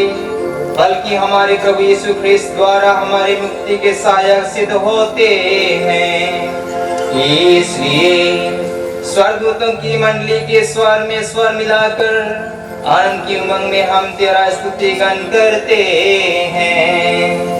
बल्कि हमारे प्रभु यीशु ख्रिस्त द्वारा हमारी मुक्ति के सहायक सिद्ध होते हैं। इसलिए स्वर्गदूतों की मंडली के स्वर में स्वर मिलाकर आनंद की उमंग में हम तेरा स्तुति गान करते हैं।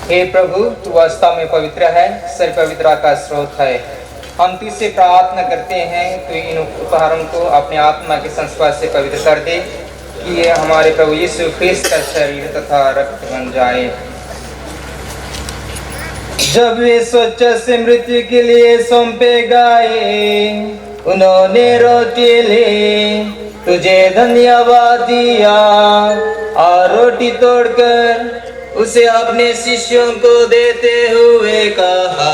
हे प्रभु, तू वास्तव में पवित्र है, सर्व पवित्रता का स्रोत है। हम तुझसे प्रार्थना करते हैं, तू इन उपहारों को अपने आत्मा के संस्पर्श से पवित्र कर दे कि ये हमारे प्रभु यीशु ख्रिस्त का शरीर तथा रक्त बन जाए। जब वे स्वच्छ से मृत्यु के लिए सौंपे गए, उन्होंने रोटी ली, तुझे धन्यवाद दिया और रोटी तोड़कर उसे अपने शिष्यों को देते हुए कहा,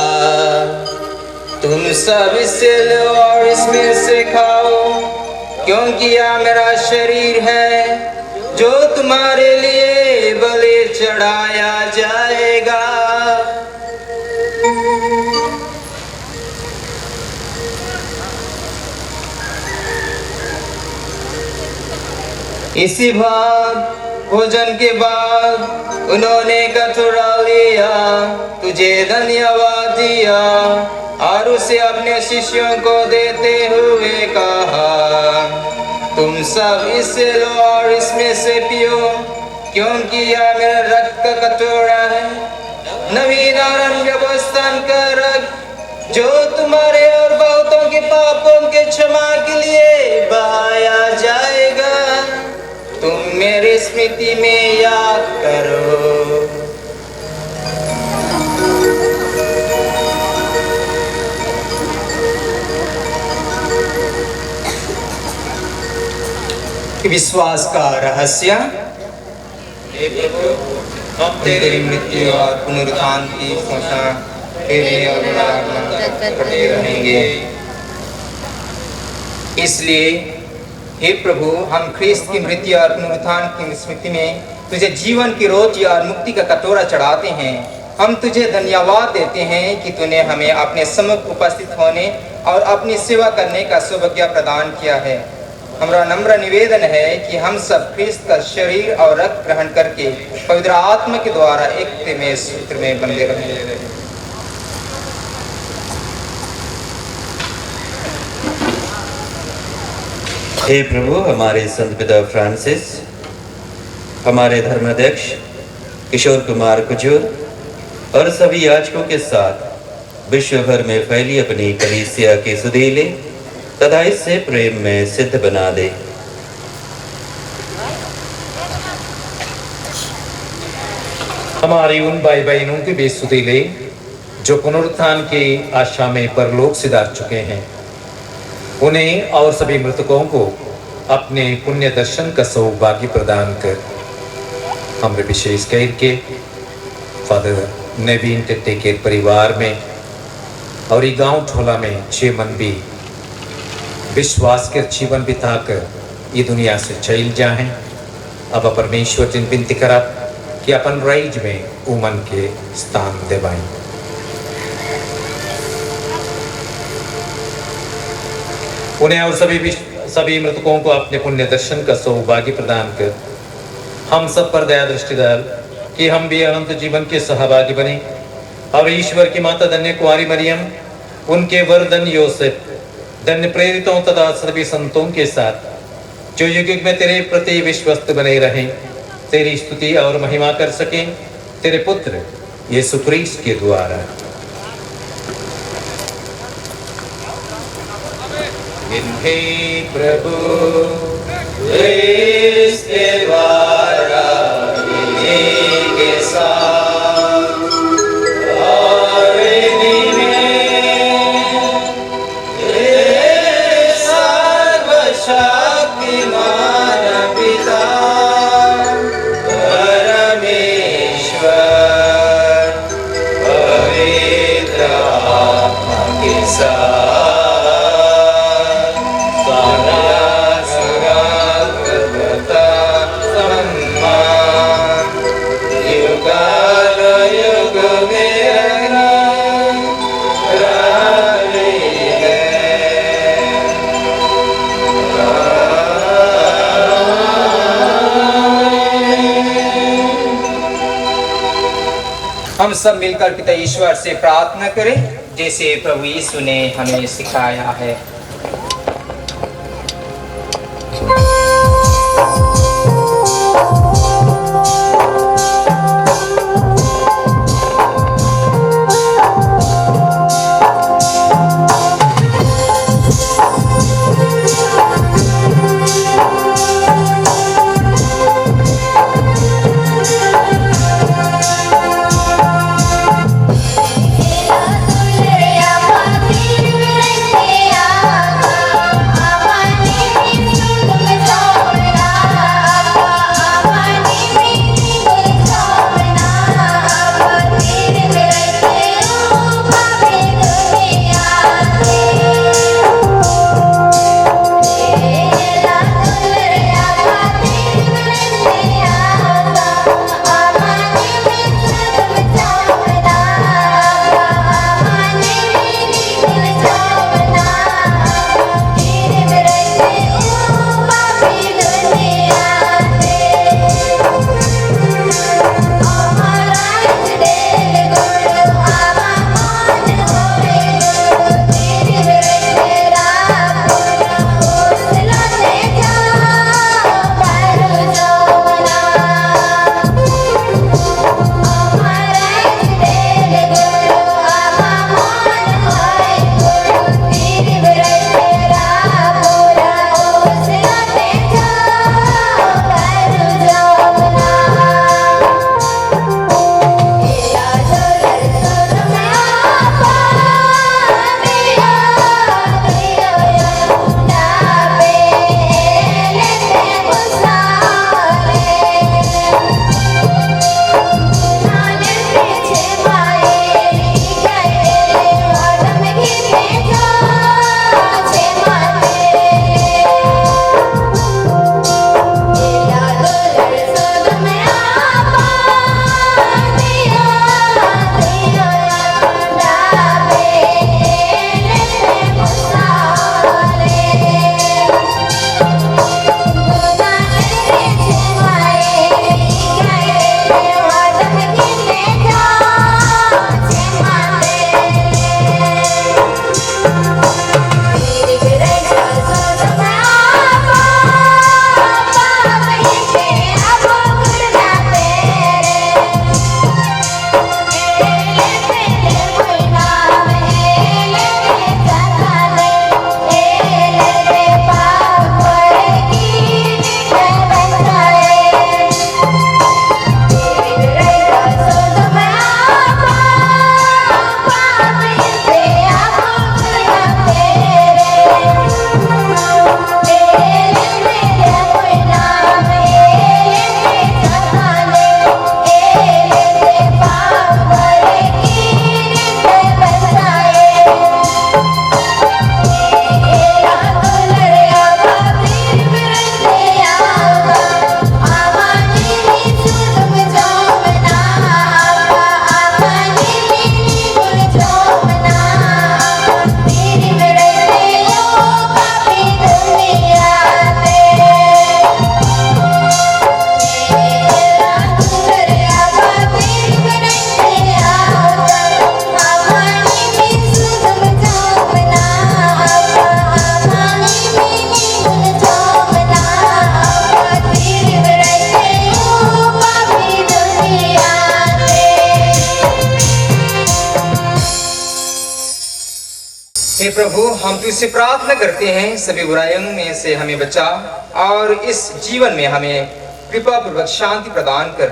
तुम सब इससे लो और इसमें से खाओ, क्योंकि यह मेरा शरीर है जो तुम्हारे लिए बलि चढ़ाया जाएगा। इसी भाग भोजन के बाद उन्होंने कटोरा लिया, तुझे धन्यवाद दिया और उसे अपने शिष्यों को देते हुए कहा, तुम सब इससे लो और इसमें से पियो, क्योंकि यह मेरा रक्त का कटोरा है, नवीन और अनव्यवस्थान का रक्त, जो तुम्हारे और बहुतों के पापों के क्षमा के लिए बहाया जाएगा। तुम मेरी स्मृति में याद करो। विश्वास का रहस्य। हे प्रभु, हम तेरी मृत्यु और पुनरुत्थान की घोषणा करते रहेंगे। इसलिए हे प्रभु, हम ख्रीस्त की मृत्यु और पुनरुत्थान की स्मृति में तुझे जीवन की रोटी और मुक्ति का कटोरा चढ़ाते हैं। हम तुझे धन्यवाद देते हैं कि तूने हमें अपने सम्मुख उपस्थित होने और अपनी सेवा करने का सौभाग्य प्रदान किया है। हमारा नम्र निवेदन है कि हम सब ख्रीस्त का शरीर और रक्त ग्रहण करके पवित्र आत्मा के द्वारा एक में सूत्र में बंधे रहें। हे प्रभु, हमारे संत पिता फ्रांसिस, हमारे धर्माध्यक्ष किशोर कुमार कुजूर और सभी याजकों के साथ विश्व भर में फैली अपनी कलीसिया के सुधीले तथा इससे प्रेम में सिद्ध बना दे। हमारी उन भाई बहनों के बेसुधीले जो पुनरुत्थान की आशा में परलोक सिधार चुके हैं, उन्हें और सभी मृतकों को अपने पुण्य दर्शन का सौभाग्य प्रदान कर हमरे विशेष करके फादर नवीन टेट्टे के परिवार में और ये गांव ठोला में 6 मन भी विश्वास के जीवन बिताकर ये दुनिया से चल जाएं। अब परमेश्वर जिन विनती करा कि अपन राइज में उमन के स्थान देवाएं। उन्हें और सभी मृतकों को अपने पुण्य दर्शन का सौभाग्य प्रदान कर हम सब पर दया दृष्टि डाल कि हम भी अनंत जीवन के सहभागी बने और ईश्वर की माता धन्य कुंवारी मरियम, उनके वर धन्य योसेफ, धन्य प्रेरितों तथा सभी संतों के साथ जो युग युग में तेरे प्रति विश्वस्त बने रहें, तेरी स्तुति और महिमा कर सकें तेरे पुत्र यीशु क्रिस्त के द्वारा। हे प्रभु, इसके द्वारा इन्हीं के साथ और इन्हीं में सर्वशक्तिमान पिता परमेश्वर पवित्र आत्मा के साथ हम सब मिलकर पिता ईश्वर से प्रार्थना करें जैसे प्रभु यीशु ने हमें सिखाया है। दुल्हया प्रभु, हम तुझसे प्रार्थना करते हैं सभी बुराइयों में से हमें बचा और इस जीवन में हमें कृपा पूर्वक शांति प्रदान कर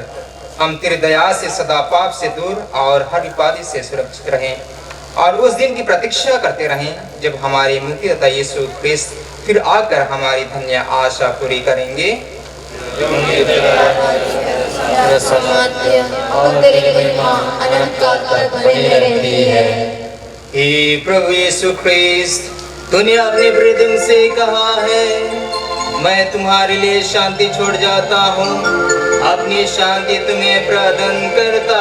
हम तेरे दया से सदा पाप से दूर और हर विपत्ति से सुरक्षित रहें और उस दिन की प्रतीक्षा करते रहें जब हमारे मुक्तिदाता यीशु ख्रिस्त फिर आकर हमारी धन्य आशा पूरी करेंगे। और तेरी महिमा अनंत काल तक बनी रहती है। हे प्रभु यीशु ख्रिस्त, तूने अपने प्रीतम से कहा है, मैं तुम्हारे लिए शांति छोड़ जाता हूँ, अपनी शांति तुम्हें प्रदान करता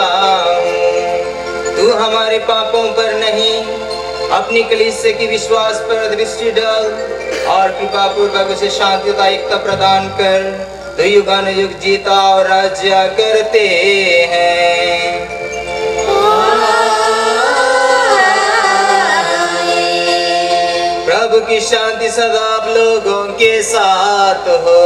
हूँ। तू हमारे पापों पर नहीं, अपनी कलीसिया की विश्वास पर दृष्टि डाल और कृपा पूर्वक उसे शांति तथा एकता प्रदान कर। तो युगानुयुग जीता और राज्य करते हैं। प्रभु की शांति सदा आप लोगों के साथ हो।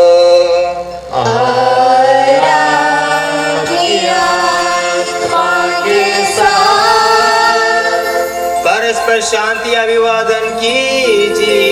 परस्पर शांति अभिवादन कीजिए।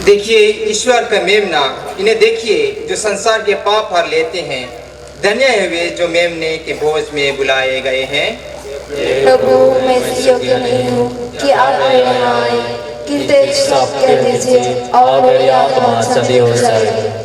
देखिए ईश्वर का मेमना, इन्हें देखिए जो संसार के पाप हर लेते हैं। धन्य है वे जो मेमने के बोझ में बुलाए गए हैं। प्रभु, मैं योग्य नहीं हूँ कि आप मेरे यहाँ आए, किंतु एक शब्द कह दीजिए और मेरी आत्मा चंगी हो जाएगी।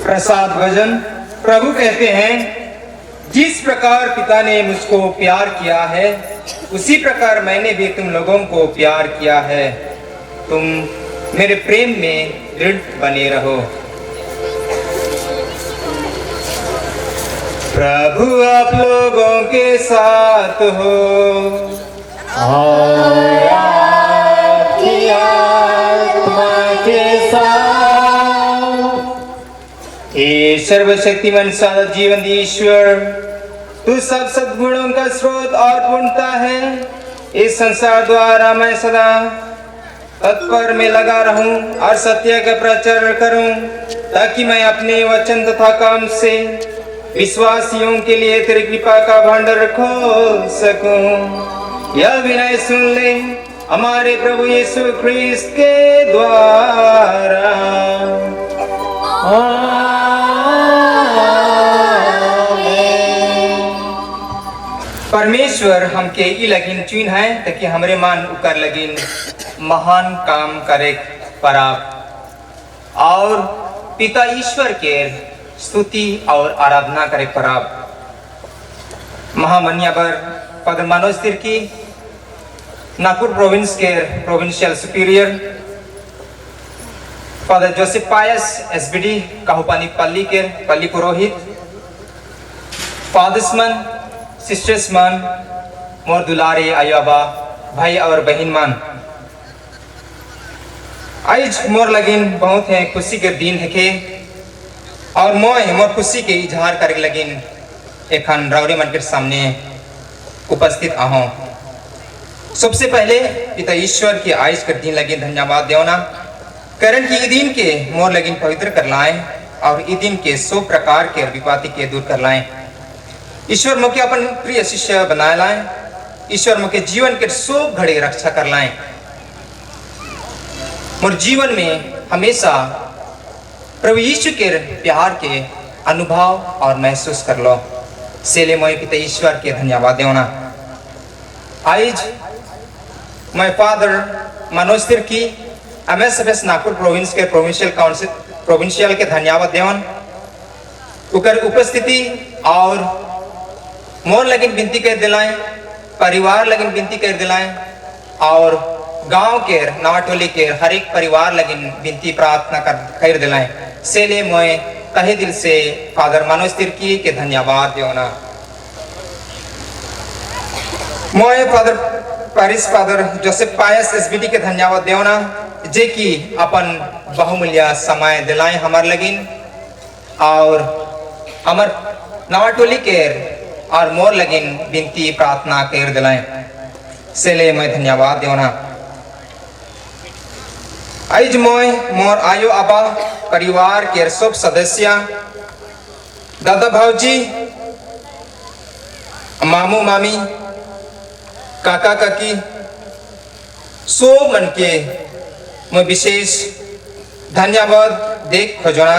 प्रसाद भजन। प्रभु कहते हैं, जिस प्रकार पिता ने मुझको प्यार किया है उसी प्रकार मैंने भी तुम लोगों को प्यार किया है, तुम मेरे प्रेम में दृढ़ बने रहो। प्रभु आप लोगों के साथ हो और आपकी आत्मा के साथ। हे सर्वशक्तिमान सदा जीवन ईश्वर, तू सब सद्गुणों का स्रोत और पूर्णता है। इस संसार द्वारा मैं सदा तत्पर में लगा रहूं और सत्य का प्रचार करूं, ताकि मैं अपने वचन तथा काम से विश्वासियों के लिए तेरी कृपा का भंडार खोल सकूं। यह विनय सुन ले हमारे प्रभु यीशु ख्रीस्त के द्वारा। परमेश्वर हमके ई लगिन चुन है ताकि हमरे मान उकर लगिन महान काम करे पराब और पिता ईश्वर के स्तुति और आराधना करे पराब। महामन्यावर फादर मनोज तिर्की, नागपुर प्रोविंस के प्रोविंशियल सुपीरियर, फादर जोसेफ पायस एसबीडी काहुपानी पल्ली के पल्ली पुरोहित, फादर्समन सिस्टर्समन, मोर दुलारे आयाबा भाई और बहन मान, आज मोर लगिन बहुत है खुशी के दिन है के और मोर खुशी के इजहार करे लगिन एखन रावड़ी मन के सामने उपस्थित आहो। सबसे पहले पिता ईश्वर की आयश के दिन लगिन धन्यवाद देवना करण की ई दिन के मोर लगिन पवित्र कर लाए और ई दिन के 100 प्रकार के विपत्ति के दूर कर लाए। ईश्वर मुके अपन प्रिय शिष्य बनाए लाए, ईश्वर मुके जीवन के 100 घड़ी रक्षा कर लाए। मोर जीवन में हमेशा प्रभु यीशु के प्यार के अनुभव और महसूस कर लो। सेले मोय पिता ईश्वर के धन्यवाद देवना। आज मैं फादर मनोज तिर्की एमएसएफएस नागपुर प्रोविंस के प्रोविंशियल के धन्यवाद देवन उकर उपस्थिति और मोर लगिन विनती कर दिलाएं, परिवार लगिन विनती कर दिलाएं और गांव के नवाटोली के हर एक परिवार लगिन विनती प्रार्थना कर दिलाएं। सेले मोय तहे दिल से फादर मनोज तिर्की के धन्यवाद देवना। मोय फादर पारिस फादर जोसेफ पायस एसबीडी के धन्यवाद देवना जे कि अपन बहुमूल्य समय दिलाएं हमार लगिन और हमार नवाटोली के और मोर लगिन विनती प्रार्थना कर दिलाएं। सेले मैं धन्यवाद देवना। आज मोर आयो आबा परिवार के सब सदस्य, दादा भाऊजी, मामू मामी, काका काकी सो मन के मैं विशेष धन्यवाद देख खोजना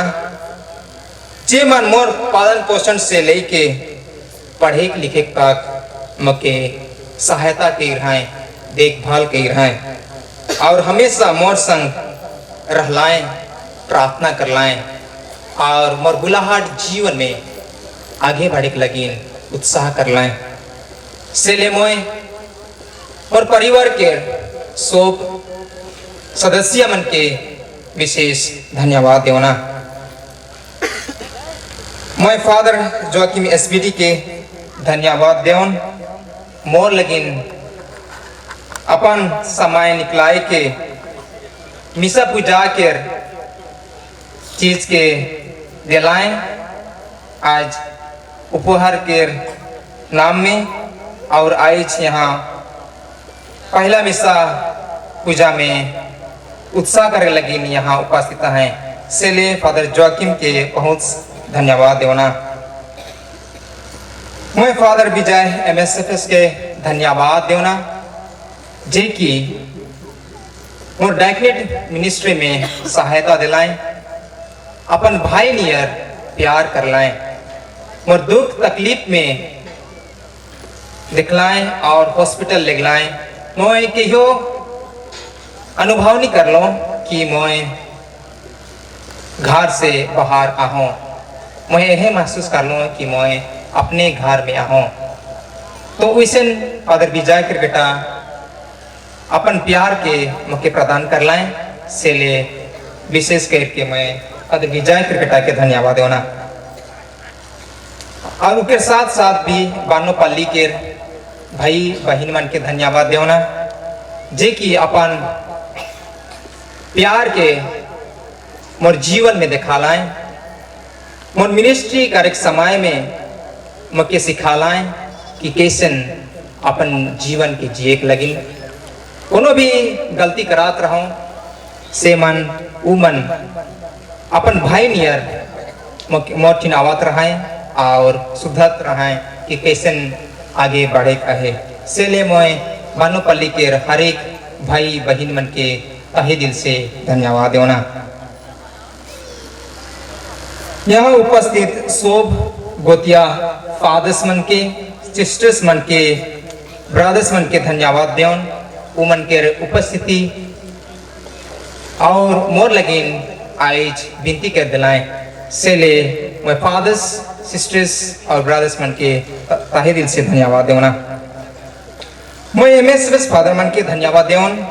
जे मन मोर पालन पोषण से लेके पढ़े लिखे तक मके सहायता कर रहे, देखभाल कर रहे और हमेशा मोर संग रहलाएं, प्रार्थना कर लाएं और मोर बुलाहट जीवन में आगे बढ़े लगिन उत्साह कर लाएं। सेले मोय और परिवार के सब सदस्य मन के विशेष धन्यवाद देवना। मैं फादर जोकिम एसबीडी के धन्यवाद देवन मोर लगिन अपन समय निकलाए के मिसा पूजा के चीज के दिलाएं आज उपहार के नाम में और आज यहाँ पहला मिसा पूजा में उत्साह करे लगिन यहाँ उपस्थित हैं से ले फादर जोकिम के बहुत धन्यवाद देवना। मैं फादर विजय MSFS के धन्यवाद देवना जे कि मोर डायरेक्ट मिनिस्ट्री में सहायता दिलाएं, अपन भाई नियर प्यार कर लाएं, मोर दुख तकलीफ में दिखलाएं और हॉस्पिटल ले लाएं। मैं कहियो अनुभव नहीं कर लो कि मैं घर से बाहर आहूँ, मैं यह महसूस कर लूँ कि मैं अपने घर में आहूँ। तो वैसे फादर विजय क्रिकेटा अपन प्यार के मौके प्रदान कर लाएं से ले विशेष करके मैं फादर विजय क्रिकेटा के धन्यवाद देना। और उसके साथ साथ भी बानोपल्ली के भाई बहन मन के धन्यवाद देना जे कि अपन प्यार के मोर जीवन में दिखा लाएं, मोर मिनिस्ट्री कार्य समय में मके सिखा लाएं कि कैसे अपन जीवन के जिए के लगी। कोनो भी गलती करात रहूं से मन उमन अपन भाई नियर मोर आवत रहें और सुधरत रहें कि कैसे आगे बढ़े कहे से ले मैं बानोपल्ली के हर एक भाई बहन मन के तहे दिल से धन्यवाद देना। यहाँ उपस्थित सोब गोतिया फादर्स मन के, सिस्टर्स मन के, ब्रदर्स मन के धन्यवाद देवन उमन के उपस्थिति और मोर लगिन आज विनती कर दिलाएं से ले मैं फादर्स, सिस्टर्स और ब्रदर्स मन के तहे दिल से धन्यवाद देवना। मैं MSFS फादर मन के धन्यवाद देवन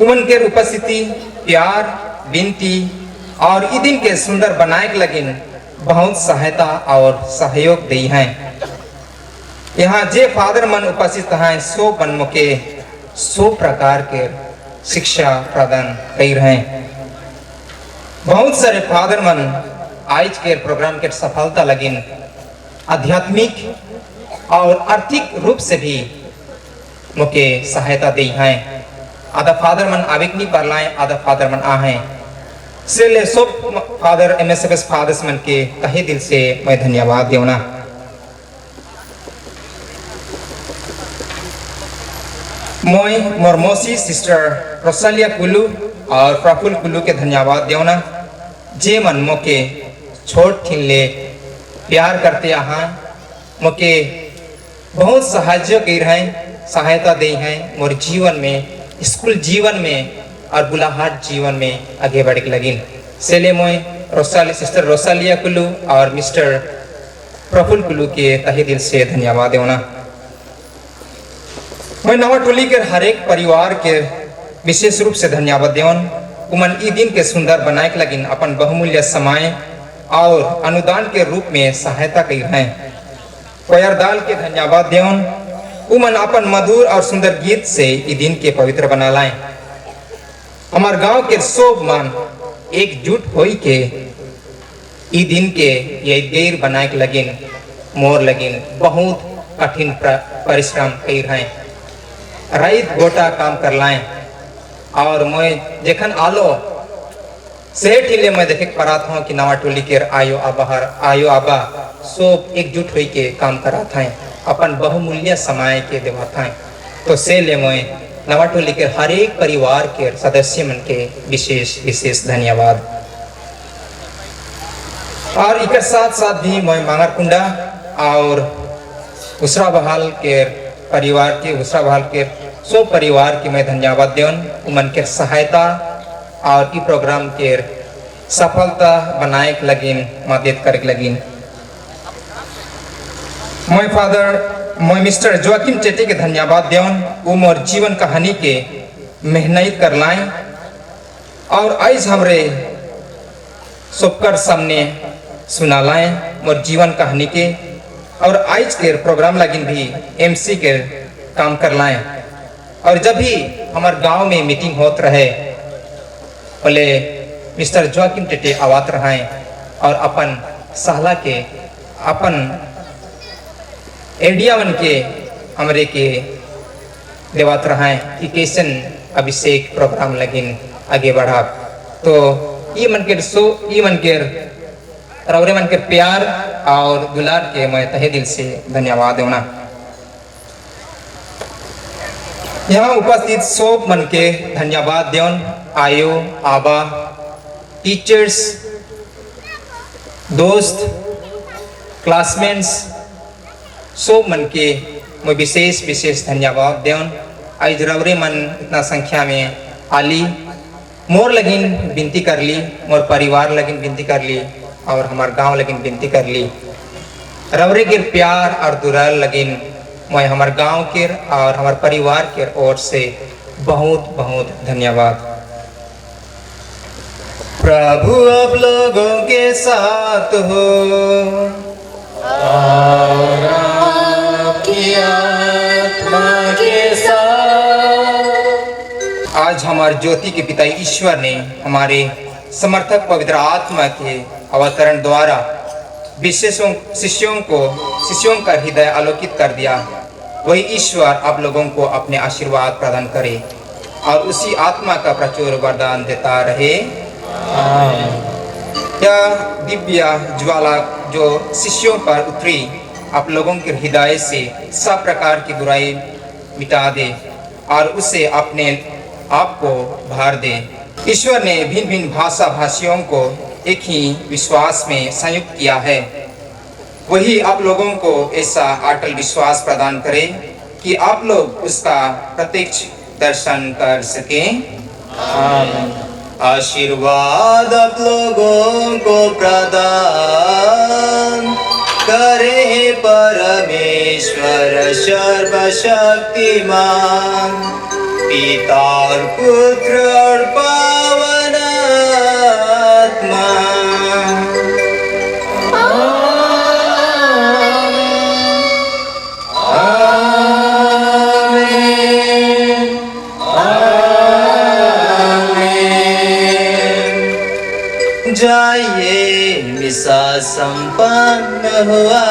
उमन के उपस्थिति, प्यार, विनती और ई दिन के सुंदर बनाए के लगिन बहुत सहायता और सहयोग दी हैं। यहाँ जे फादर मन उपस्थित हैं सो मन मुके सो प्रकार के शिक्षा प्रदान कर रहे हैं। बहुत सारे फादर मन आज के प्रोग्राम के सफलता लगिन आध्यात्मिक और आर्थिक रूप से भी मुके सहायता दी हैं। आधा फादर मन आवेक नहीं कर लाए, आधा फादर मन आहें से ले सब फादर MSFS फादर्स मन के तहे दिल से मैं धन्यवाद देवना। मैं मोर मौसी सिस्टर रोसालिया कुल्लू और प्रफुल्ल कुल्लू के धन्यवाद देवना जे मन मोके छोट ठिन ले प्यार करते यहाँ मोके बहुत सहायता कर हैं, सहायता दे हैं मोर जीवन में, स्कूल जीवन में और बुलाहाट जीवन में आगे बढ़ के लगिन से ले मैं सिस्टर रोसालिया कुल्लू और मिस्टर प्रफुल्ल कुल्लू के तहे दिल से धन्यवाद देना। मैं नवाटोली के हर एक परिवार के विशेष रूप से धन्यवाद देवन उमन ई दिन के सुंदर बनाए के लगिन अपन बहुमूल्य समय और अनुदान के रूप में सहायता कर हैं। कोयरदाल के धन्यवाद देवन उमन अपन मधुर और सुंदर गीत से ई दिन के पवित्र बना लाएं। हमार गांव के सब मन एकजुट होई के ई दिन के ये देर बनाए के लगिन मोर लगिन बहुत कठिन परिश्रम कर हैं, रात गोटा काम कर लाएं और मैं जखन आलो से टीले मैं देखे परात हूँ कि नवाटोली के आयो आबा सब एकजुट होई के काम करात हैं, अपन बहुमूल्य समय के देवत हैं। तो से ले मैं नवाटोली के हर एक परिवार के सदस्य मन के विशेष धन्यवाद। और एक साथ साथ भी मैं मांगरकुंडा और उसरा बहाल के परिवार के सो परिवार के मैं धन्यवाद देवन उमन के सहायता और ई प्रोग्राम के सफलता बनाए के लगिन मदद करे के लगिन। मैं मिस्टर जोकिम चेटे के धन्यवाद देवन वो मोर जीवन कहानी के मेहनत कर लाएं और आज हमरे सबकर सामने सुना लाएं मोर जीवन कहानी के और आज के प्रोग्राम लगिन भी MC के काम कर लाएं। और जब भी हमारे गांव में मीटिंग होत रहे बोले मिस्टर जोकिम टेटे आवात रहें और अपन सहला के अपन आइडिया बन के हमरे के देवात रहें कि कैसन अभिषेक प्रोग्राम लगिन आगे बढ़ा। तो ये मन के रवरे मन के प्यार और दुलार के मैं तहे दिल से धन्यवाद देना। यहाँ उपस्थित सब मन के धन्यवाद देवन आयो आबा टीचर्स दोस्त क्लासमेट्स सब मन के मैं विशेष धन्यवाद देवन। आज रवरे मन इतना संख्या में आली मोर लगिन विनती कर ली, मोर परिवार लगिन विनती कर ली और हमार गांव लगिन विनती कर ली। रवरे के प्यार और दुलार लगिन मैं हमार गांव के और हमार परिवार के ओर से बहुत बहुत धन्यवाद। प्रभु आप लोगों के साथ हो और आपकी आत्मा के साथ। आज हमारे ज्योति के पिता ईश्वर ने हमारे समर्थक पवित्र आत्मा के अवतरण द्वारा शिष्यों का हृदय आलोकित कर दिया। वही ईश्वर आप लोगों को अपने आशीर्वाद प्रदान करे और उसी आत्मा का प्रचुर वरदान देता रहे। यह दिव्य ज्वाला जो शिष्यों पर उतरी आप लोगों के हृदय से सब प्रकार की बुराई मिटा दे और उसे अपने आप को भर दे। ईश्वर ने भिन्न भिन्न भाषा भाषियों को एक ही विश्वास में संयुक्त किया है। वही आप लोगों को ऐसा अटल विश्वास प्रदान करे कि आप लोग उसका प्रत्यक्ष दर्शन कर सकें। आशीर्वाद आप लोगों को प्रदान करे परमेश्वर सर्वशक्तिमान पिता और पुत्र और पावन आत्मा। जाइए मिसा संपन्न हुआ।